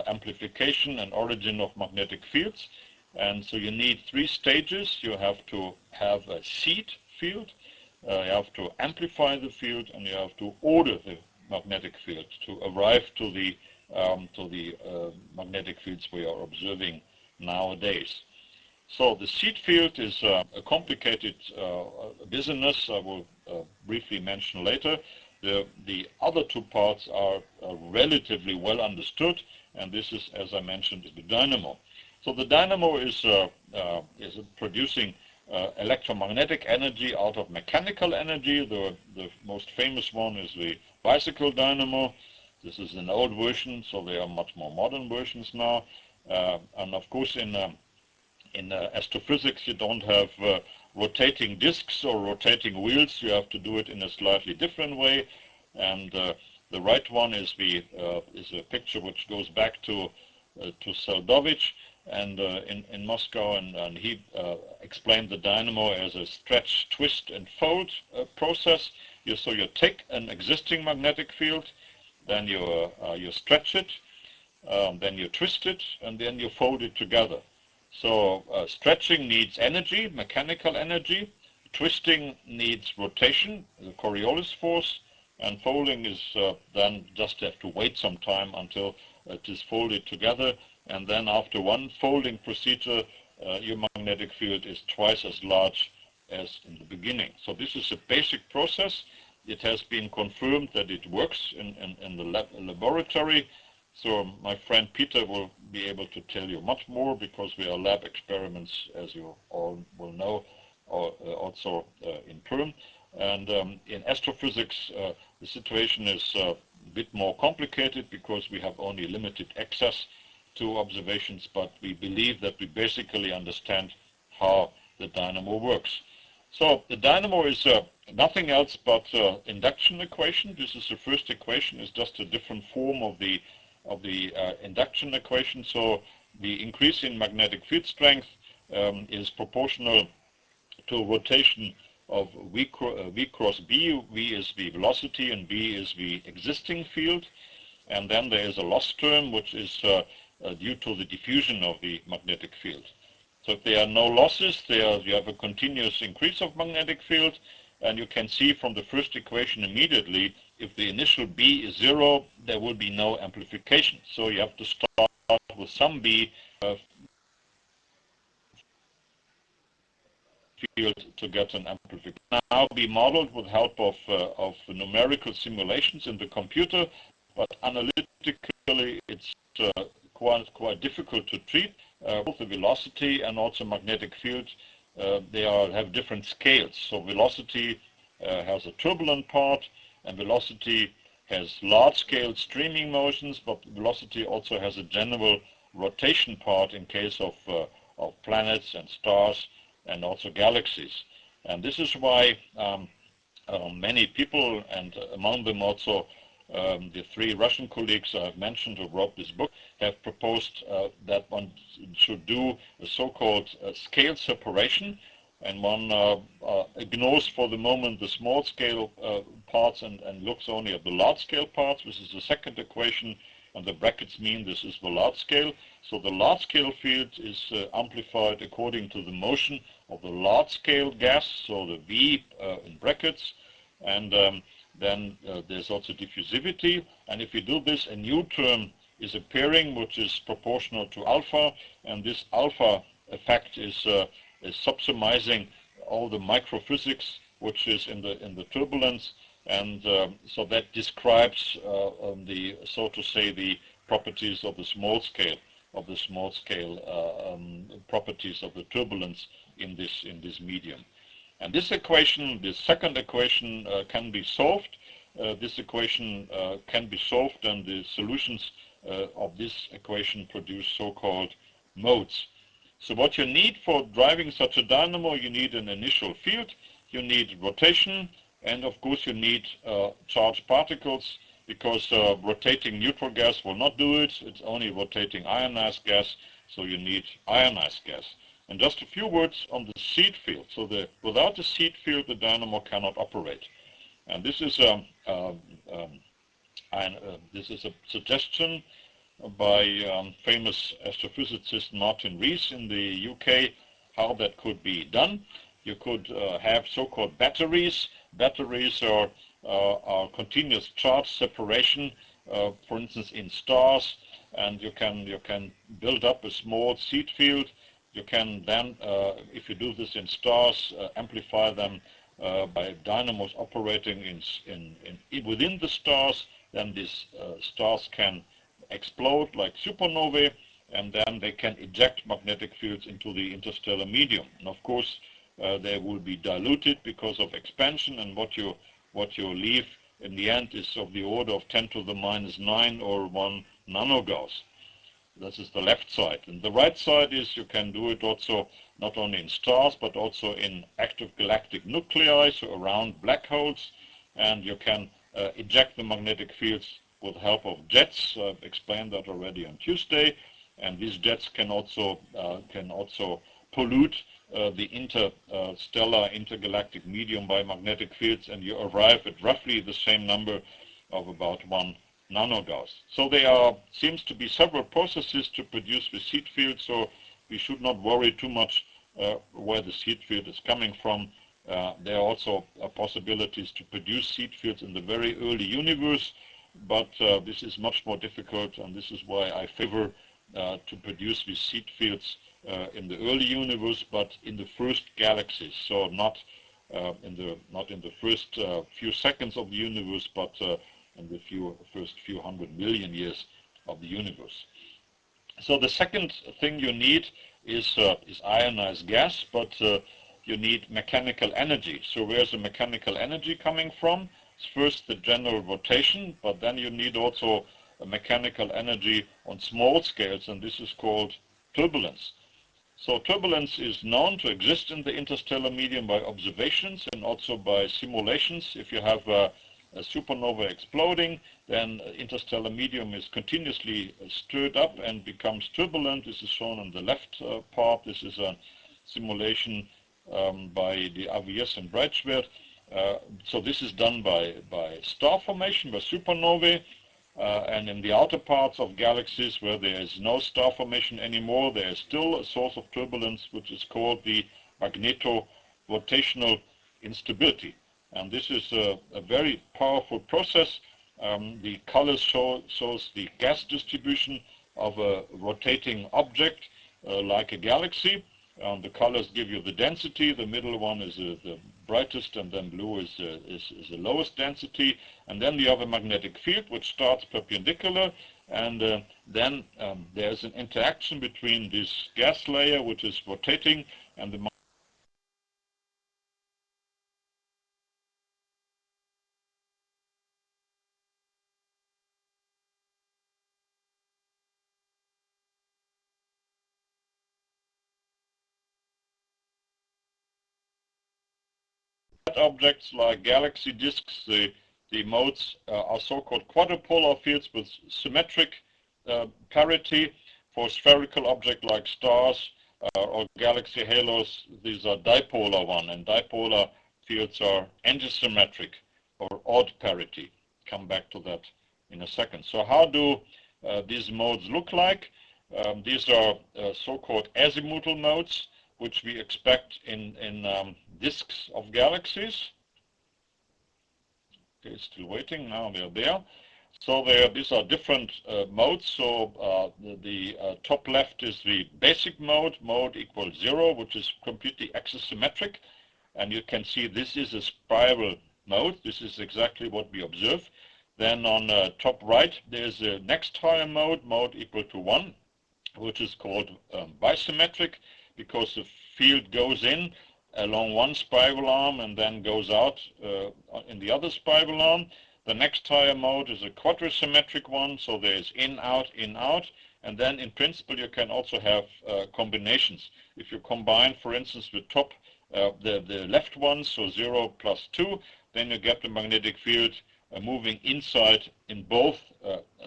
amplification and origin of magnetic fields. And so you need 3 stages. You have to have a seed field, you have to amplify the field, and you have to order the magnetic field to arrive to the magnetic fields we are observing nowadays. So the seed field is a complicated business I will briefly mention later. The other 2 parts are relatively well understood, and this is, as I mentioned, the dynamo. So the dynamo is producing electromagnetic energy out of mechanical energy. The most famous one is the bicycle dynamo. This is an old version, so there are much more modern versions now. And of course, in astrophysics, you don't have rotating disks or rotating wheels. You have to do it in a slightly different way. And the right one is a picture which goes back to Seldovich and in Moscow, and he explained the dynamo as a stretch, twist, and fold process. So you take an existing magnetic field, then you stretch it, then you twist it, and then you fold it together. So stretching needs energy, mechanical energy. Twisting needs rotation, the Coriolis force, and folding is then just have to wait some time until it is folded together. And then after one folding procedure, your magnetic field is twice as large as in the beginning. So this is a basic process. It has been confirmed that it works in the laboratory. So my friend Peter will be able to tell you much more, because we are lab experiments, as you all will know, also in Perm. And in astrophysics, the situation is a bit more complicated, because we have only limited access to observations, but we believe that we basically understand how the dynamo works. So the dynamo is nothing else but induction equation. This is the first equation. It's just a different form of the induction equation. So the increase in magnetic field strength is proportional to rotation of V cross B. V is the velocity and B is the existing field. And then there is a loss term, which is due to the diffusion of the magnetic field. So if there are no losses, you have a continuous increase of magnetic field, and you can see from the first equation immediately, if the initial B is 0, there will be no amplification. So you have to start with some B field to get an amplification. Now be modeled with help of numerical simulations in the computer, but analytically it's quite difficult to treat. Both the velocity and also magnetic field, they have different scales. So velocity has a turbulent part, and velocity has large-scale streaming motions, but velocity also has a general rotation part in case of planets and stars and also galaxies. And this is why many people, and among them also the 3 Russian colleagues I've mentioned who wrote this book, have proposed that one should do a so-called scale separation, and one ignores for the moment the small-scale parts and looks only at the large-scale parts. This is the second equation, and the brackets mean this is the large scale. So the large-scale field is amplified according to the motion of the large-scale gas, so the V in brackets, and then there's also diffusivity. And if you do this, a new term is appearing, which is proportional to alpha, and this alpha effect is subsumizing all the microphysics which is in the turbulence, and so that describes so to say the properties of the small scale properties of the turbulence in this medium. And this equation, this second equation, can be solved. This equation can be solved, and the solutions of this equation produce so-called modes. So what you need for driving such a dynamo, you need an initial field, you need rotation, and of course you need charged particles, because rotating neutral gas will not do it. It's only rotating ionized gas, so you need ionized gas. And just a few words on the seed field. So without the seed field, the dynamo cannot operate. And this is a suggestion by famous astrophysicist Martin Rees in the UK, how that could be done. You could have so-called batteries. Batteries are continuous charge separation, for instance, in stars, and you can build up a small seed field. You can then, if you do this in stars, amplify them by dynamos operating within the stars. Then these stars can explode like supernovae, and then they can eject magnetic fields into the interstellar medium. And of course, they will be diluted because of expansion, and what you leave in the end is of the order of 10 to the minus 9 or 1 nanogauss. This is the left side. And the right side is you can do it also not only in stars, but also in active galactic nuclei, so around black holes, and you can eject the magnetic fields with help of jets. I've explained that already on Tuesday, and these jets can also pollute the interstellar, intergalactic medium by magnetic fields, and you arrive at roughly the same number of about 1 nanogauss. So there seems to be several processes to produce the seed field, so we should not worry too much where the seed field is coming from. There are also possibilities to produce seed fields in the very early universe, but this is much more difficult, and this is why I favor to produce these seed fields in the early universe, but in the first galaxies. So not in the first few seconds of the universe, but in the first few 100 million years of the universe. So the second thing you need is ionized gas, but you need mechanical energy. So where's the mechanical energy coming from? It's first the general rotation, but then you need also a mechanical energy on small scales, and this is called turbulence. So turbulence is known to exist in the interstellar medium by observations and also by simulations. If you have a supernova exploding, then interstellar medium is continuously stirred up and becomes turbulent. This is shown on the left part. This is a simulation by the AWS and Breitschwert. So this is done by star formation, by supernovae, and in the outer parts of galaxies where there is no star formation anymore, there is still a source of turbulence which is called the magneto-rotational instability. And this is a very powerful process. The color shows the gas distribution of a rotating object like a galaxy. The colors give you the density. The middle one is the brightest, and then blue is the lowest density. And then you have a magnetic field which starts perpendicular, and then there's an interaction between this gas layer which is rotating and the objects like galaxy disks. The modes are so-called quadrupolar fields with symmetric parity. For spherical objects like stars or galaxy halos, these are dipolar one, and dipolar fields are antisymmetric or odd parity. Come back to that in a second. So how do these modes look like? These are so-called azimuthal modes, which we expect in disks of galaxies. Okay, still waiting. Now they're there. So these are different modes. So the top left is the basic mode, mode equals 0, which is completely axisymmetric. And you can see this is a spiral mode. This is exactly what we observe. Then on top right, there's a next higher mode, mode equal to 1, which is called bisymmetric, because the field goes in along one spiral arm and then goes out in the other spiral arm. The next higher mode is a quadrisymmetric one, so there's in, out, and then in principle you can also have combinations. If you combine, for instance, the top, the left one, so 0 plus 2, then you get the magnetic field moving inside in both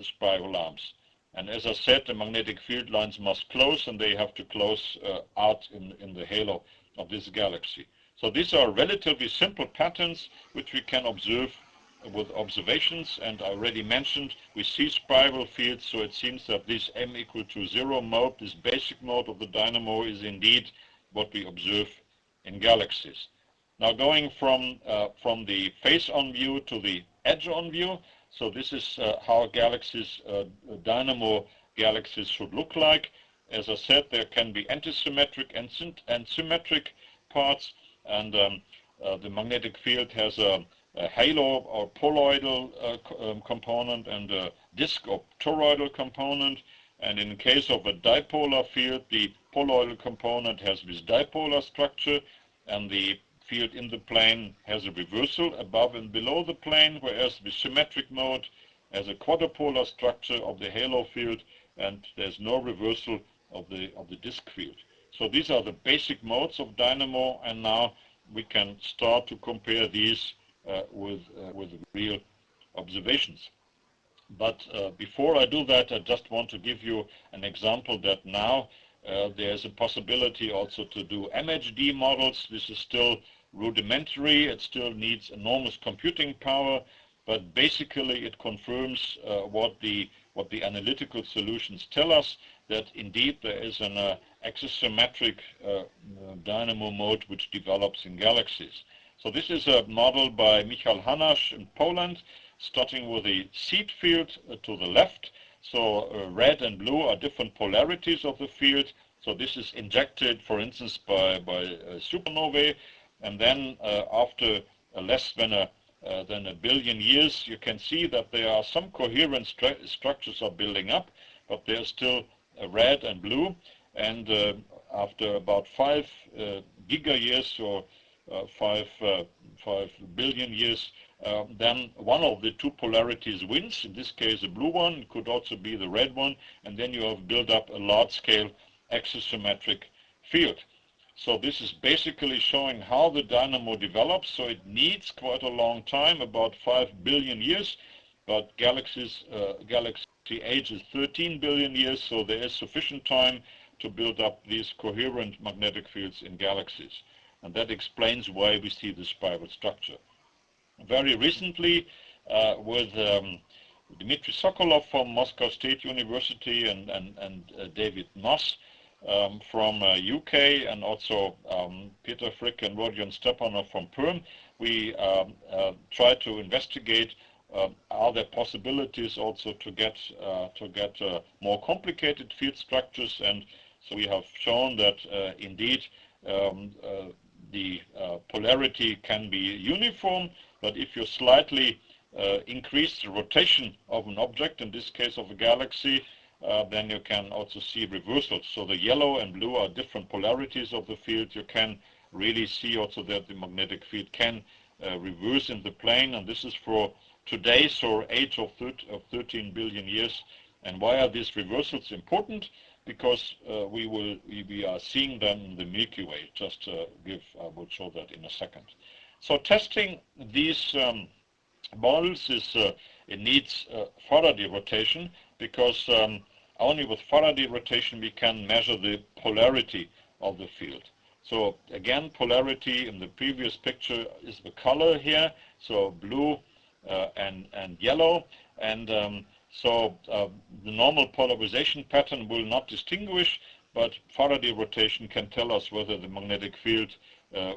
spiral arms. And as I said, the magnetic field lines must close, and they have to close out in the halo of this galaxy. So these are relatively simple patterns which we can observe with observations, and I already mentioned we see spiral fields, so it seems that this m equal to 0 mode, this basic mode of the dynamo, is indeed what we observe in galaxies. Now going from the face-on view to the edge-on view, so this is how galaxies, dynamo galaxies should look like. As I said, there can be antisymmetric and symmetric parts, and the magnetic field has a halo or poloidal component and a disk or toroidal component. And in case of a dipolar field, the poloidal component has this dipolar structure, and the field in the plane has a reversal above and below the plane, whereas the symmetric mode has a quadrupolar structure of the halo field, and there's no reversal of the disk field. So these are the basic modes of dynamo, and now we can start to compare these with real observations. But before I do that, I just want to give you an example that now there's a possibility also to do MHD models. This is still rudimentary. It still needs enormous computing power, but basically it confirms what the analytical solutions tell us, that indeed there is an axisymmetric dynamo mode which develops in galaxies. So this is a model by Michal Hanasz in Poland, starting with the seed field to the left. So red and blue are different polarities of the field. So this is injected, for instance, by supernovae, and then after less than a billion years, you can see that there are some coherent structures are building up, but they are still red and blue. And after about 5 giga years, or 5 billion years, then one of the two polarities wins. In this case, a blue one. It could also be the red one, and then you have built up a large-scale axisymmetric field. So this is basically showing how the dynamo develops. So it needs quite a long time, about 5 billion years, but galaxy age is 13 billion years, so there is sufficient time to build up these coherent magnetic fields in galaxies. And that explains why we see the spiral structure. Very recently, with Dmitry Sokolov from Moscow State University and David Moss from UK, and also Peter Frick and Rodion Stepanov from Perm, we try to investigate are there possibilities also to get more complicated field structures. And so we have shown that indeed the polarity can be uniform, but if you slightly increase the rotation of an object, in this case of a galaxy, then you can also see reversals. So the yellow and blue are different polarities of the field. You can really see also that the magnetic field can reverse in the plane, and this is for today's or age of 13 billion years. And why are these reversals important? Because we are seeing them in the Milky Way. I will show that in a second. So testing these models it needs Faraday rotation, because only with Faraday rotation we can measure the polarity of the field. So again, polarity in the previous picture is the color here, so blue and yellow, and so the normal polarization pattern will not distinguish, but Faraday rotation can tell us whether the magnetic field,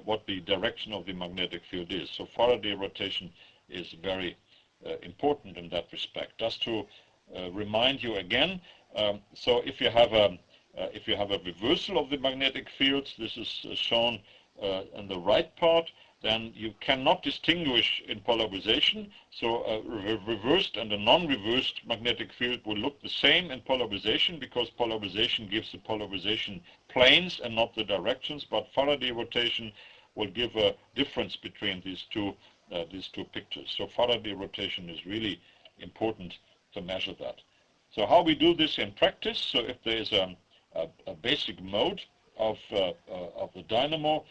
what the direction of the magnetic field is. So Faraday rotation is very important in that respect. Just to remind you again, so if you have a reversal of the magnetic field, this is shown in the right part, then you cannot distinguish in polarization. So a reversed and a non-reversed magnetic field will look the same in polarization, because polarization gives the polarization planes and not the directions, but Faraday rotation will give a difference between these two pictures. So Faraday rotation is really important to measure that. So how we do this in practice? So if there is a basic mode of the dynamo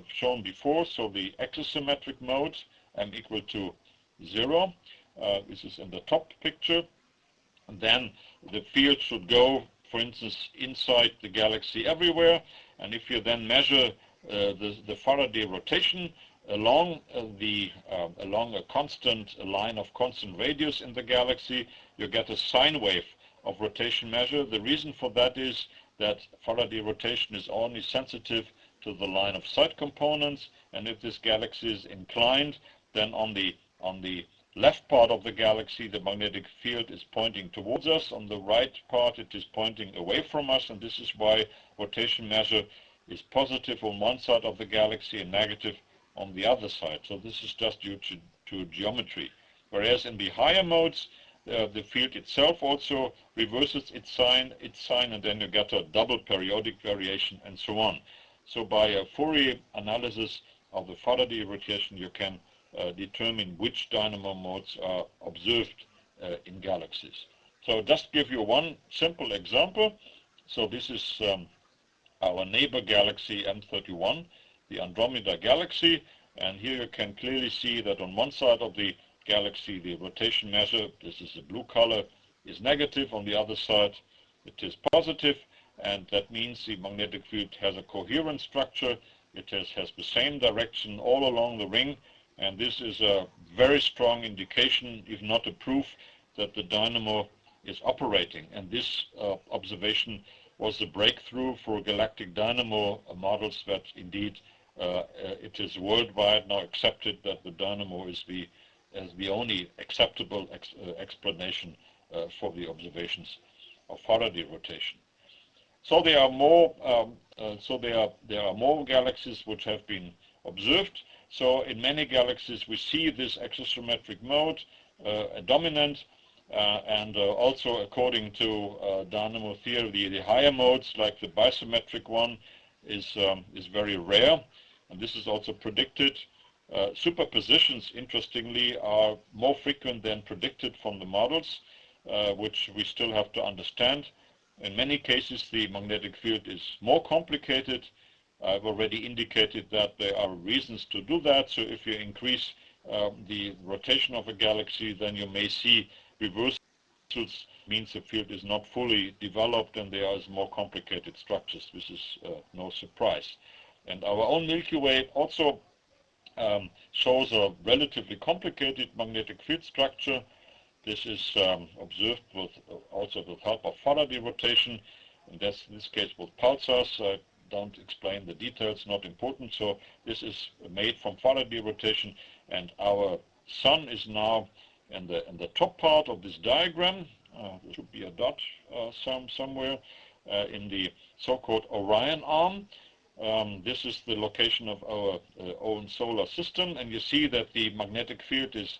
shown before, so the axisymmetric mode m equal to 0. This is in the top picture. And then the field should go, for instance, inside the galaxy everywhere. And if you then measure the Faraday rotation along a constant line of constant radius in the galaxy, you get a sine wave of rotation measure. The reason for that is that Faraday rotation is only sensitive to the line of sight components, and if this galaxy is inclined, then on the left part of the galaxy the magnetic field is pointing towards us, on the right part it is pointing away from us, and this is why rotation measure is positive on one side of the galaxy and negative on the other side. So this is just due to geometry. Whereas in the higher modes the field itself also reverses its sign, and then you get a double periodic variation and so on. So by a Fourier analysis of the Faraday rotation, you can determine which dynamo modes are observed in galaxies. So just give you one simple example. So this is our neighbor galaxy M31, the Andromeda galaxy, and here you can clearly see that on one side of the galaxy the rotation measure, this is the blue color, is negative. On the other side it is positive, and that means the magnetic field has a coherent structure. It has the same direction all along the ring, and this is a very strong indication, if not a proof, that the dynamo is operating. And this observation was the breakthrough for galactic dynamo models, that indeed it is worldwide now accepted that the dynamo is the only acceptable explanation for the observations of Faraday rotation. So there are more. There are more galaxies which have been observed. So in many galaxies we see this exosymmetric mode dominant, and also according to dynamo theory, the higher modes like the bisymmetric one is very rare, and this is also predicted. Superpositions, interestingly, are more frequent than predicted from the models, which we still have to understand. In many cases the magnetic field is more complicated. I've already indicated that there are reasons to do that. So if you increase the rotation of a galaxy, then you may see reversals, means the field is not fully developed and there is more complicated structures. This is no surprise. And our own Milky Way also shows a relatively complicated magnetic field structure. This is observed also with help of Faraday rotation, and that's in this case with pulsars. I don't explain the details, not important. So this is made from Faraday rotation, and our sun is now in the top part of this diagram. There should be a dot somewhere in the so-called Orion arm. This is the location of our own solar system, and you see that the magnetic field is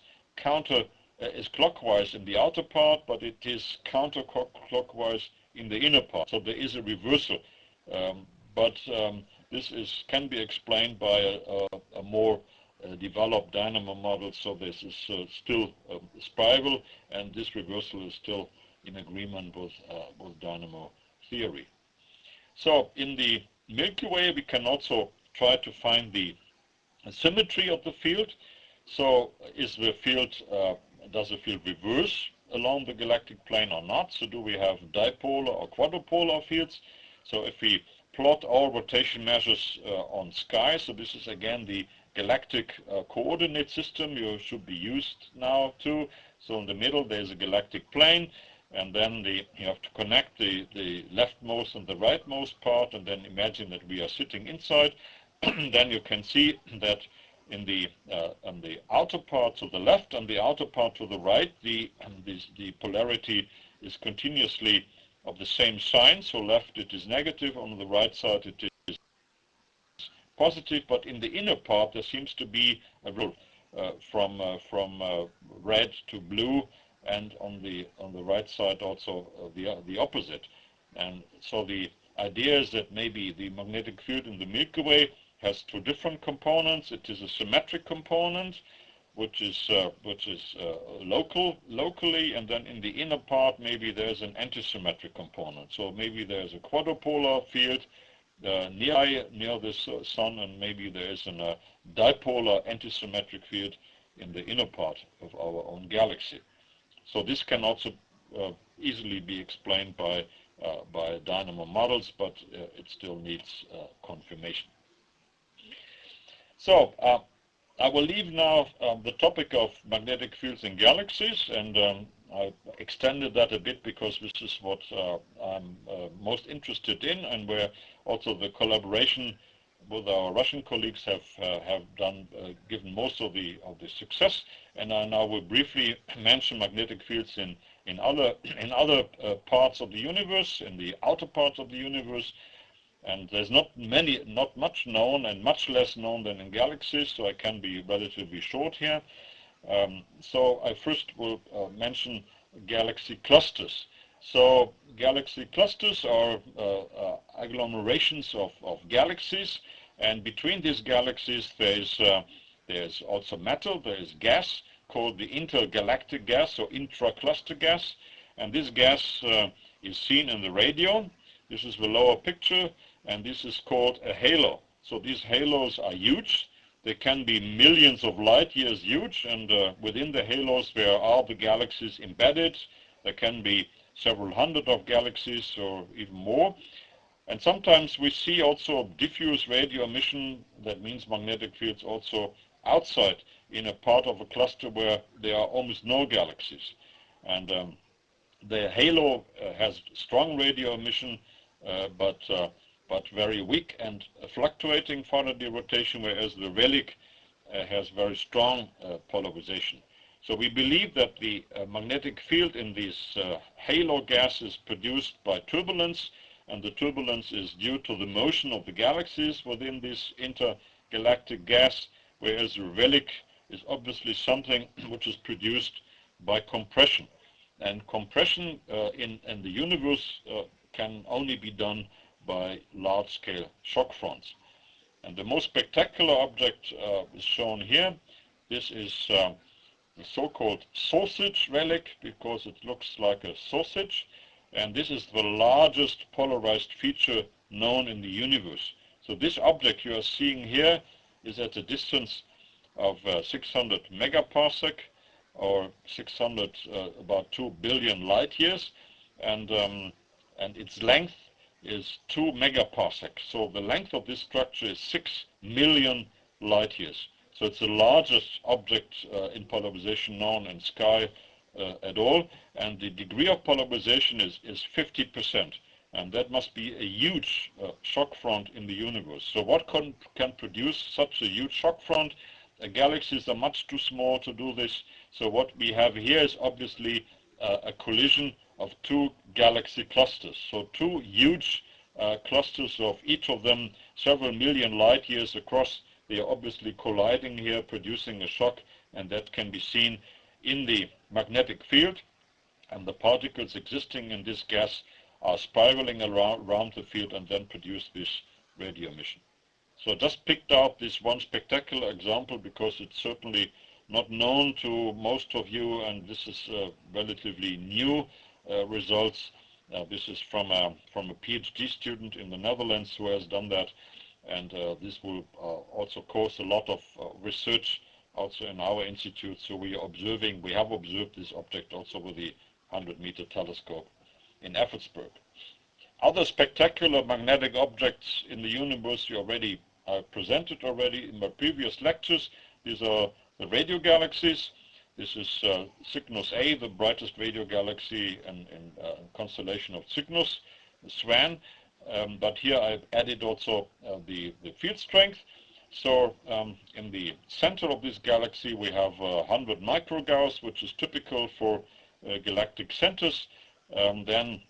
clockwise in the outer part, but it is counterclockwise in the inner part. So there is a reversal, but this can be explained by a more developed dynamo model. So this is still a spiral, and this reversal is still in agreement with dynamo theory. So in the Milky Way we can also try to find the symmetry of the field. So is the field does the field reverse along the galactic plane or not? So do we have dipolar or quadrupolar fields? So if we plot all rotation measures on sky, so this is again the galactic coordinate system you should be used now to. So in the middle there's a galactic plane, and then you have to connect the leftmost and the rightmost part, and then imagine that we are sitting inside. Then you can see that in the on the outer part to the left and the outer part to the right, the polarity is continuously of the same sign. So left it is negative, on the right side it is positive, but in the inner part there seems to be a rule from red to blue, and on the right side also the opposite. And so the idea is that maybe the magnetic field in the Milky Way has two different components. It is a symmetric component, which is locally, and then in the inner part maybe there's an antisymmetric component. So maybe there's a quadrupolar field near this sun, and maybe there is a dipolar antisymmetric field in the inner part of our own galaxy. So this can also easily be explained by dynamo models, but it still needs confirmation. So I will leave now the topic of magnetic fields in galaxies, and I extended that a bit because this is what I'm most interested in, and where also the collaboration with our Russian colleagues have given most of the success. And I now will briefly mention magnetic fields in other parts of the universe, in the outer parts of the universe. And there's not much known, and much less known than in galaxies, so I can be relatively short here. So I first will mention galaxy clusters. So galaxy clusters are agglomerations of galaxies, and between these galaxies there's also matter, there's gas called the intergalactic gas or intracluster gas, and this gas is seen in the radio. This is the lower picture, and this is called a halo. So these halos are huge. They can be millions of light years huge, and within the halos there are the galaxies embedded. There can be several hundred of galaxies or even more. And sometimes we see also diffuse radio emission, that means magnetic fields also outside in a part of a cluster where there are almost no galaxies. And the halo has strong radio emission, but very weak and fluctuating Faraday rotation, whereas the relic has very strong polarization. So we believe that the magnetic field in these halo gas is produced by turbulence, and the turbulence is due to the motion of the galaxies within this intergalactic gas, whereas the relic is obviously something which is produced by compression. And compression in the universe can only be done by large-scale shock fronts. And the most spectacular object is shown here. This is the so-called sausage relic, because it looks like a sausage, and this is the largest polarized feature known in the universe. So this object you are seeing here is at a distance of 600 megaparsec, or 600 about 2 billion light years, and its length is 2 megaparsec. So the length of this structure is 6 million light years. So it's the largest object in polarization known in sky at all, and the degree of polarization is 50%, and that must be a huge shock front in the universe. So what can produce such a huge shock front? Galaxies are much too small to do this. So what we have here is obviously a collision of two galaxy clusters. So two huge clusters of each of them several million light years across. They are obviously colliding here, producing a shock, and that can be seen in the magnetic field. And the particles existing in this gas are spiraling around the field and then produce this radio emission. So I just picked out this one spectacular example because it's certainly not known to most of you, and this is relatively new results. This is from a PhD student in the Netherlands who has done that, and this will also cause a lot of research also in our institute. So we have observed this object also with the 100-meter telescope in Effortsburg. Other spectacular magnetic objects in the universe you already presented already in my previous lectures. These are the radio galaxies. This is Cygnus A, the brightest radio galaxy in constellation of Cygnus, Swan. But here I've added also the field strength. So in the center of this galaxy we have 100 microgauss, which is typical for galactic centers. Then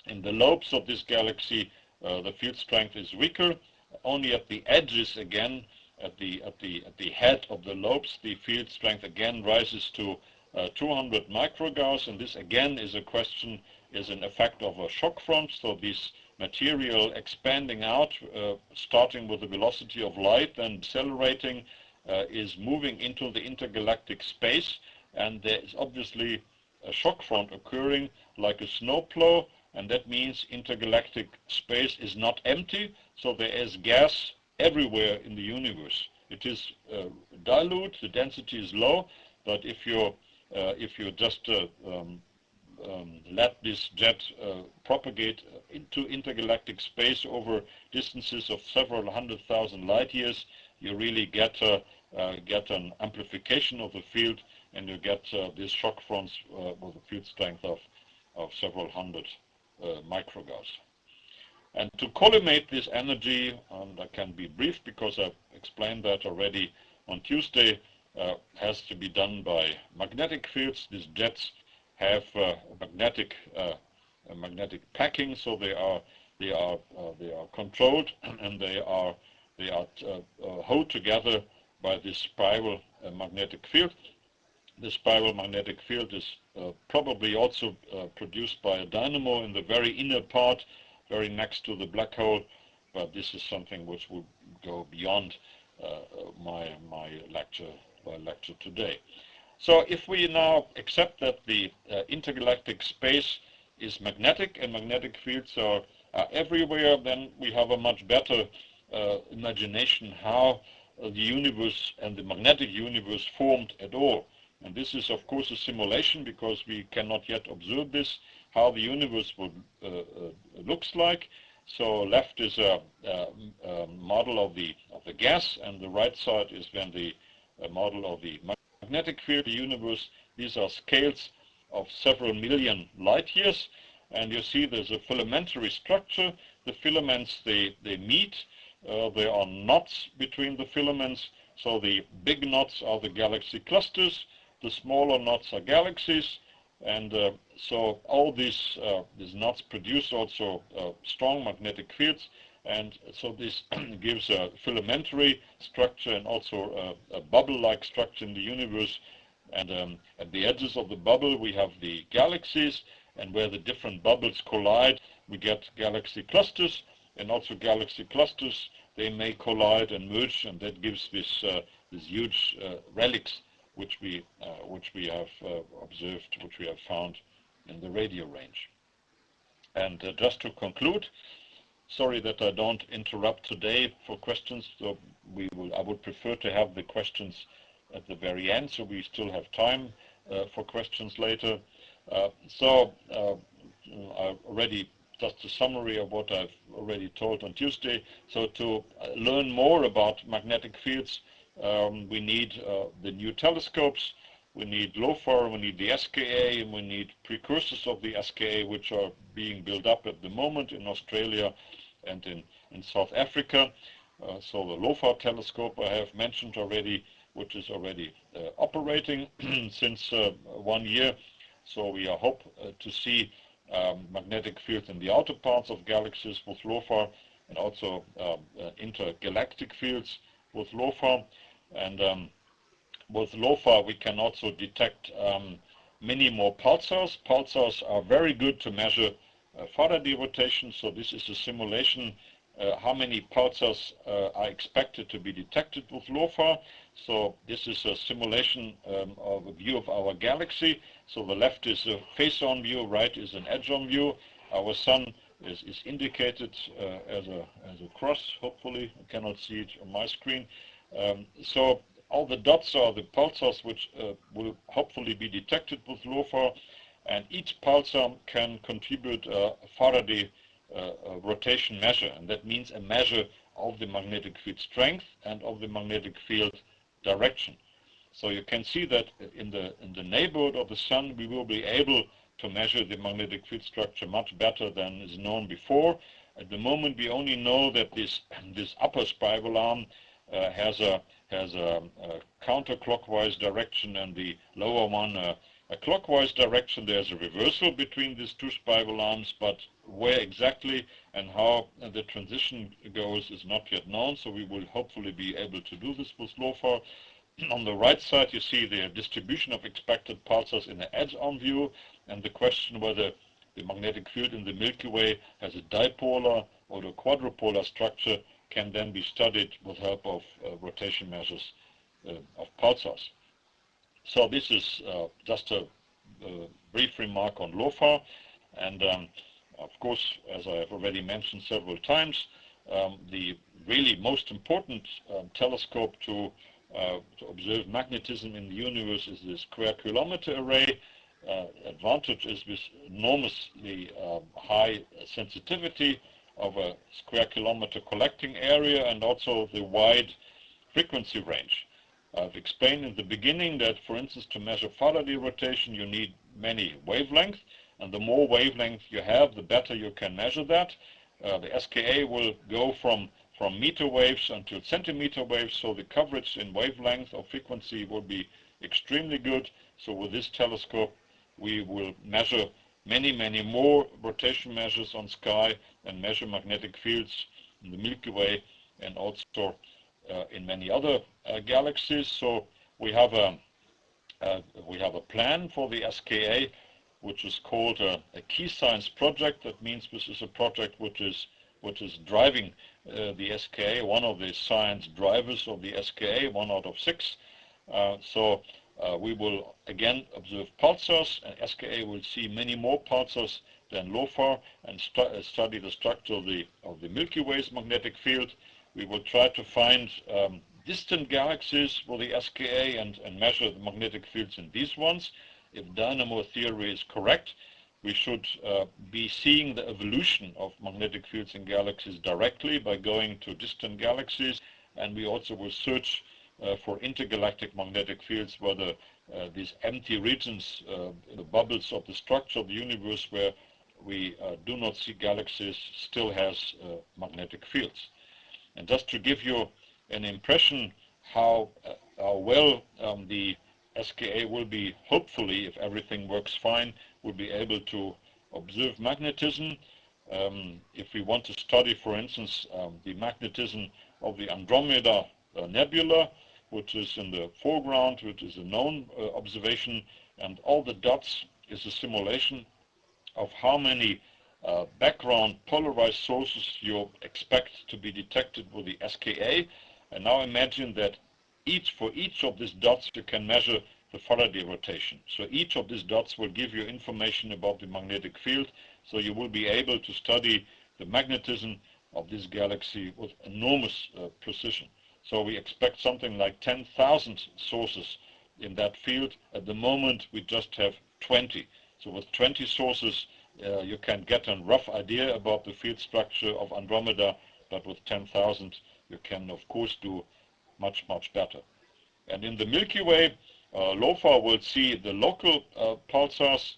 in the lobes of this galaxy the field strength is weaker. Only at the edges again, at the head of the lobes, the field strength again rises to 200 microgauss, and this again is an effect of a shock front. So this material expanding out, starting with the velocity of light and accelerating, is moving into the intergalactic space, and there is obviously a shock front occurring like a snowplow, and that means intergalactic space is not empty, so there is gas everywhere in the universe. It is dilute, the density is low, but if you just let this jet propagate into intergalactic space over distances of several 100,000 light years, you really get an amplification of the field, and you get these shock fronts with a field strength of several hundred microgauss. And to collimate this energy, and I can be brief because I've explained that already on Tuesday, has to be done by magnetic fields. These jets have magnetic packing, so they are controlled, and they are held together by this spiral magnetic field. the spiral magnetic field is probably also produced by a dynamo in the very inner part, very next to the black hole, but this is something which will go beyond my lecture today. So if we now accept that the intergalactic space is magnetic and magnetic fields are everywhere, then we have a much better imagination how the universe and the magnetic universe formed at all. And this is of course a simulation because we cannot yet observe this, how the universe would looks like. So left is a model of the gas, and the right side is then the model of the magnetic field of the universe. These are scales of several million light years, and you see there's a filamentary structure. The filaments, they meet. There are knots between the filaments. So the big knots are the galaxy clusters. The smaller knots are galaxies. And so all these knots produce also strong magnetic fields. And so this gives a filamentary structure and also a bubble-like structure in the universe. And at the edges of the bubble we have the galaxies, and where the different bubbles collide we get galaxy clusters, and also galaxy clusters, they may collide and merge, and that gives this huge relics which we have observed, which we have found in the radio range. And just to conclude, sorry that I don't interrupt today for questions, so I would prefer to have the questions at the very end, so we still have time for questions later. I already, just a summary of what I've already told on Tuesday. So to learn more about magnetic fields, we need the new telescopes, we need LOFAR, we need the SKA, and we need precursors of the SKA, which are being built up at the moment in Australia and in South Africa. So the LOFAR telescope I have mentioned already, which is already operating since 1 year. So we hope to see magnetic fields in the outer parts of galaxies with LOFAR, and also intergalactic fields with LOFAR. And with LOFAR we can also detect many more pulsars. Pulsars are very good to measure Faraday rotation, so this is a simulation how many pulsars are expected to be detected with LOFAR. So this is a simulation of a view of our galaxy. So the left is a face-on view, right is an edge-on view. Our sun is indicated as a cross, hopefully. I cannot see it on my screen. So all the dots are the pulsars which will hopefully be detected with LOFAR, and each pulsar can contribute a Faraday rotation measure, and that means a measure of the magnetic field strength and of the magnetic field direction. So you can see that in the neighborhood of the sun we will be able to measure the magnetic field structure much better than is known before. At the moment we only know that this upper spiral arm has a counterclockwise direction, and the lower one a clockwise direction. There's a reversal between these two spiral arms, but where exactly and how the transition goes is not yet known, so we will hopefully be able to do this with LOFAR. On the right side you see the distribution of expected pulsars in the edge-on view, and the question whether the magnetic field in the Milky Way has a dipolar or a quadrupolar structure can then be studied with help of rotation measures of pulsars. So this is just a brief remark on LOFAR, and of course, as I have already mentioned several times, the really most important telescope to observe magnetism in the universe is the square kilometer array. Advantage is this enormously high sensitivity of a square kilometer collecting area, and also the wide frequency range. I've explained in the beginning that, for instance, to measure Faraday rotation you need many wavelengths, and the more wavelength you have, the better you can measure that. The SKA will go from meter waves until centimeter waves, so the coverage in wavelength or frequency will be extremely good. So with this telescope we will measure many more rotation measures on sky and measure magnetic fields in the Milky Way and also in many other galaxies. So we have a we have a plan for the SKA, which is called a key science project. That means this is a project which is driving the SKA, one of the science drivers of the SKA, 1 out of 6. So we will again observe pulsars, and SKA will see many more pulsars than LOFAR, and study the structure of the Milky Way's magnetic field. We will try to find distant galaxies for the SKA and measure the magnetic fields in these ones. If dynamo theory is correct, we should be seeing the evolution of magnetic fields in galaxies directly by going to distant galaxies, and we also will search for intergalactic magnetic fields, whether these empty regions, the bubbles of the structure of the universe where we do not see galaxies, still has magnetic fields. And just to give you an impression how well the SKA will be, hopefully, if everything works fine, will be able to observe magnetism. If we want to study, for instance, the magnetism of the Andromeda nebula, which is in the foreground, which is a known observation, and all the dots is a simulation of how many background polarized sources you expect to be detected with the SKA. And now imagine that for each of these dots you can measure the Faraday rotation. So each of these dots will give you information about the magnetic field, so you will be able to study the magnetism of this galaxy with enormous precision. So we expect something like 10,000 sources in that field. At the moment we just have 20. So with 20 sources you can get a rough idea about the field structure of Andromeda, but with 10,000 you can of course do much better. And in the Milky Way, LOFAR will see the local pulsars.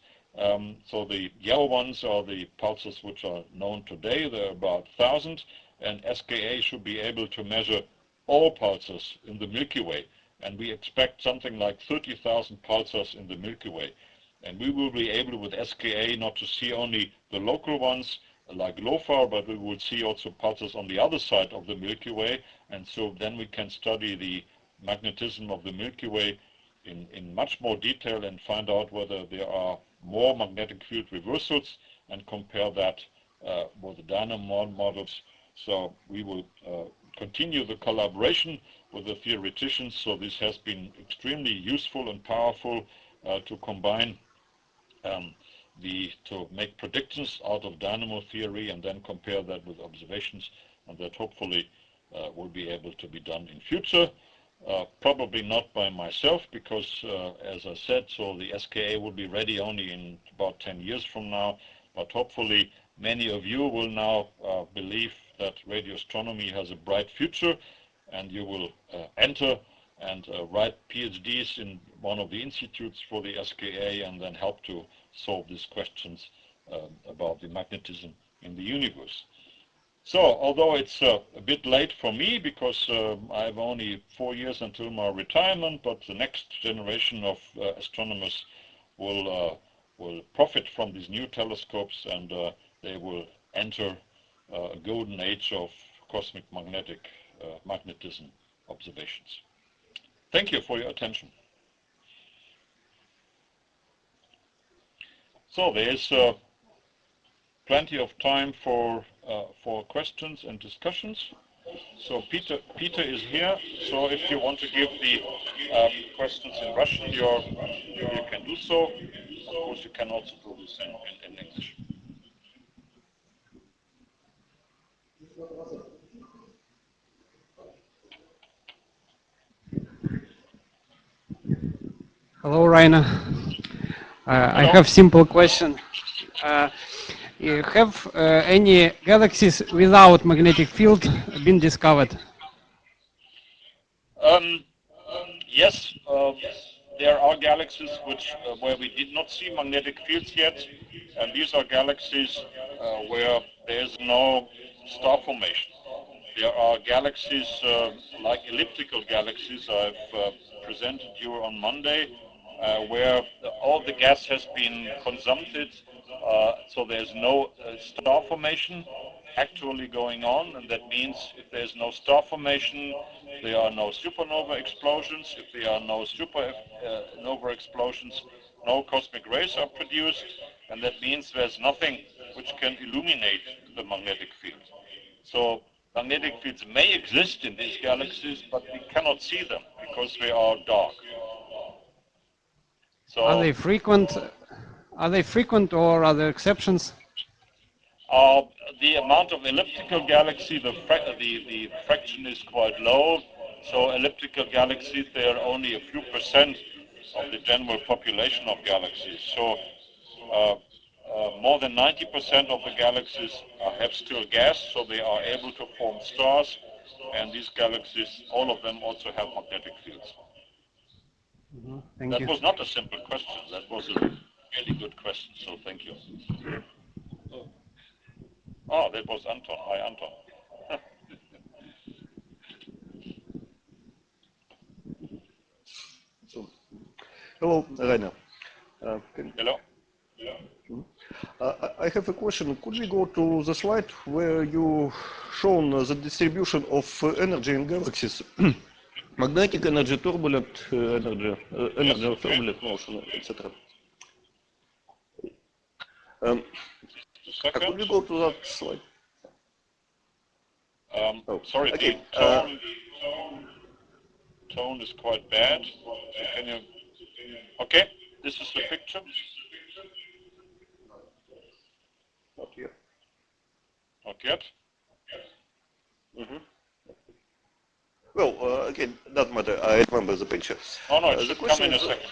So the yellow ones are the pulsars which are known today. They're about 1,000, and SKA should be able to measure all pulsars in the Milky Way. And we expect something like 30,000 pulsars in the Milky Way. And we will be able with SKA not to see only the local ones like LOFAR, but we will see also pulsars on the other side of the Milky Way. And so then we can study the magnetism of the Milky Way in much more detail and find out whether there are more magnetic field reversals and compare that with the dynamo models. So we will continue the collaboration with the theoreticians. So this has been extremely useful and powerful to combine to make predictions out of dynamo theory and then compare that with observations, and that hopefully will be able to be done in future. Probably not by myself, because as I said, so the SKA will be ready only in about 10 years from now, but hopefully many of you will now believe that radio astronomy has a bright future, and you will enter and write PhDs in one of the institutes for the SKA and then help to solve these questions about the magnetism in the universe. So, although it's a bit late for me, because I have only 4 years until my retirement, but the next generation of astronomers will profit from these new telescopes, and they will enter a golden age of cosmic magnetism observations. Thank you for your attention. So there's plenty of time for questions and discussions. So Peter is here. So if you want to give the questions in Russian, you can do so. Of course, you can also do this in English. Hello, Rainer. I have simple question. Have any galaxies without magnetic field been discovered? Yes, there are galaxies where we did not see magnetic fields yet, and these are galaxies where there is no star formation. There are galaxies like elliptical galaxies I've presented you on Monday, where all the gas has been consumed, so there's no star formation, actually going on, and that means if there's no star formation, there are no supernova explosions. If there are no supernova explosions, no cosmic rays are produced, and that means there's nothing which can illuminate the magnetic field. So magnetic fields may exist in these galaxies, but we cannot see them because they are dark. So are they frequent? Are they frequent, or are there exceptions? The amount of elliptical galaxy, the fraction is quite low. So elliptical galaxies, they are only a few percent of the general population of galaxies. So more than 90% of the galaxies have still gas, so they are able to form stars. And these galaxies, all of them also have magnetic fields. Thank That you. was not a simple question. That was a really good question, so thank you. Oh, that was Anton. Hi, Anton. Hello, Rainer. Hello? I have a question. Could we go to the slide where you shown the distribution of energy in galaxies? Magnetic energy, turbulent energy, energy of turbulent motion, etc. Could we go to that slide? Sorry, okay. The tone is quite bad. So can you? Okay, this is the picture. Not yet. Not yet. Well, again, doesn't matter. I remember the picture. Oh no, it the should come question in a is, second.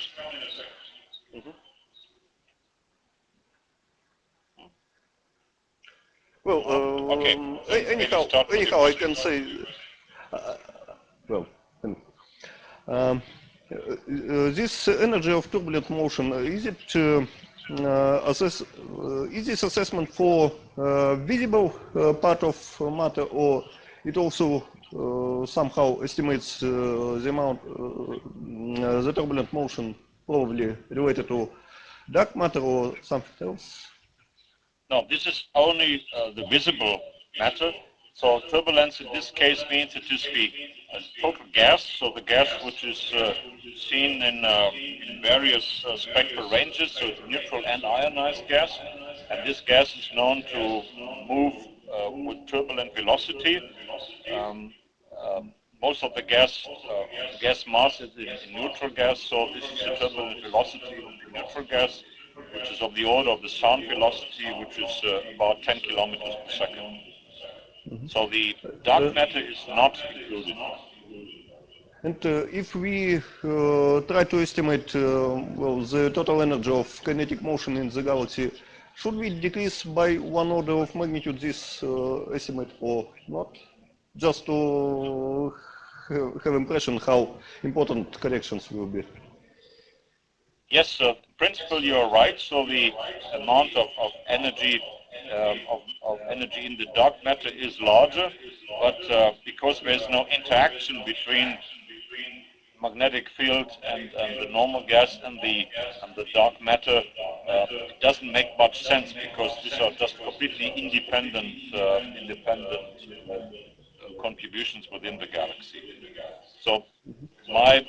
Well, Okay. anyhow, I can say, well, this energy of turbulent motion, is it is this assessment for visible part of matter, or it also somehow estimates the amount, the turbulent motion probably related to dark matter or something else? No, this is only the visible matter. So turbulence in this case means it is the total gas, so the gas which is seen in various spectral ranges, so it's neutral and ionized gas, and this gas is known to move with turbulent velocity. Most of the gas mass is in neutral gas, so this is the turbulent velocity of the neutral gas, which is of the order of the sound velocity, which is about 10 kilometers per second. So the dark matter is not included. And if we try to estimate well, the total energy of kinetic motion in the galaxy, should we decrease by one order of magnitude this estimate or not? Just to have impression how important corrections will be. Yes, in principle you are right. So the amount of energy energy in the dark matter is larger, but because there is no interaction between magnetic field and the normal gas and the dark matter, it doesn't make much sense because these are just completely independent contributions within the galaxy. So my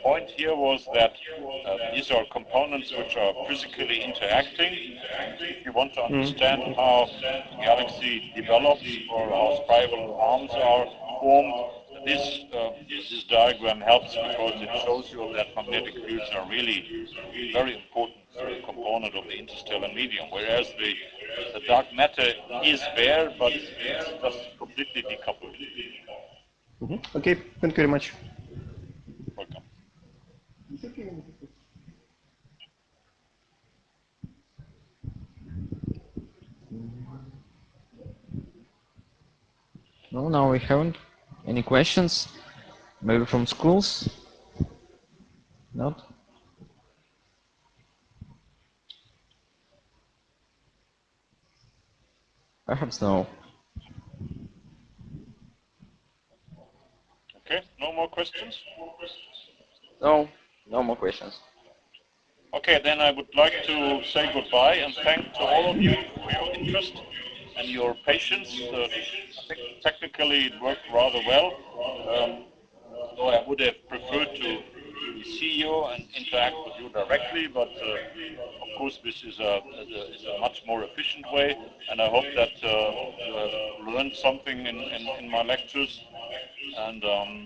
point here was that these are components which are physically interacting. If you want to understand how the galaxy develops or how spiral arms are formed, this diagram helps because it shows you that magnetic fields are really a very important component of the interstellar medium, whereas the dark matter is there, but it's just completely decoupled. Okay, thank you very much. Welcome. No, now we haven't. Any questions? Maybe from schools? Not? Perhaps no. Okay, no more questions? No, no more questions. Okay, then I would like to say goodbye and thank to all of you for your interest. and your patience. I think technically it worked rather well. Though I would have preferred to see you and interact with you directly, but of course this is a much more efficient way, and I hope that you have learned something in my lectures, and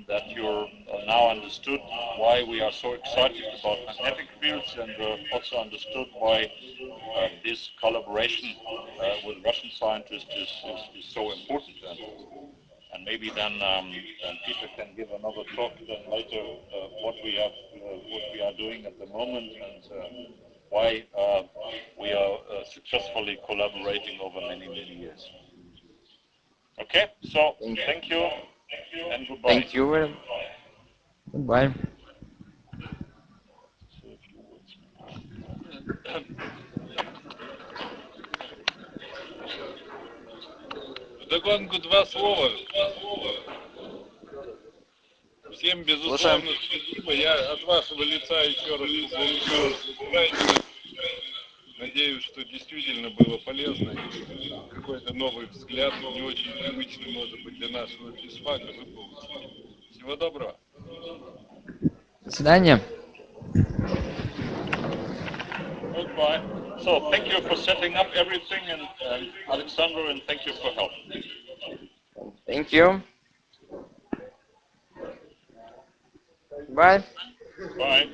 that you're now understood why we are so excited about magnetic fields, and also understood why this collaboration with Russian scientists is so important. And maybe then Peter can give another talk then later what we are doing at the moment, and why we are successfully collaborating over many years. Okay, so thank you and goodbye. Thank you. Goodbye. Вдогонку два слова. Всем безусловно спасибо. Я от вашего лица еще раз благодарю Райнера. Надеюсь, что действительно было полезно. Какой-то новый взгляд, не очень привычный, может быть, для нашего физфака, вы получили. Всего доброго. До свидания. Goodbye. So thank you for setting up everything, and Alexander, and thank you for help. Thank you. Bye. Bye.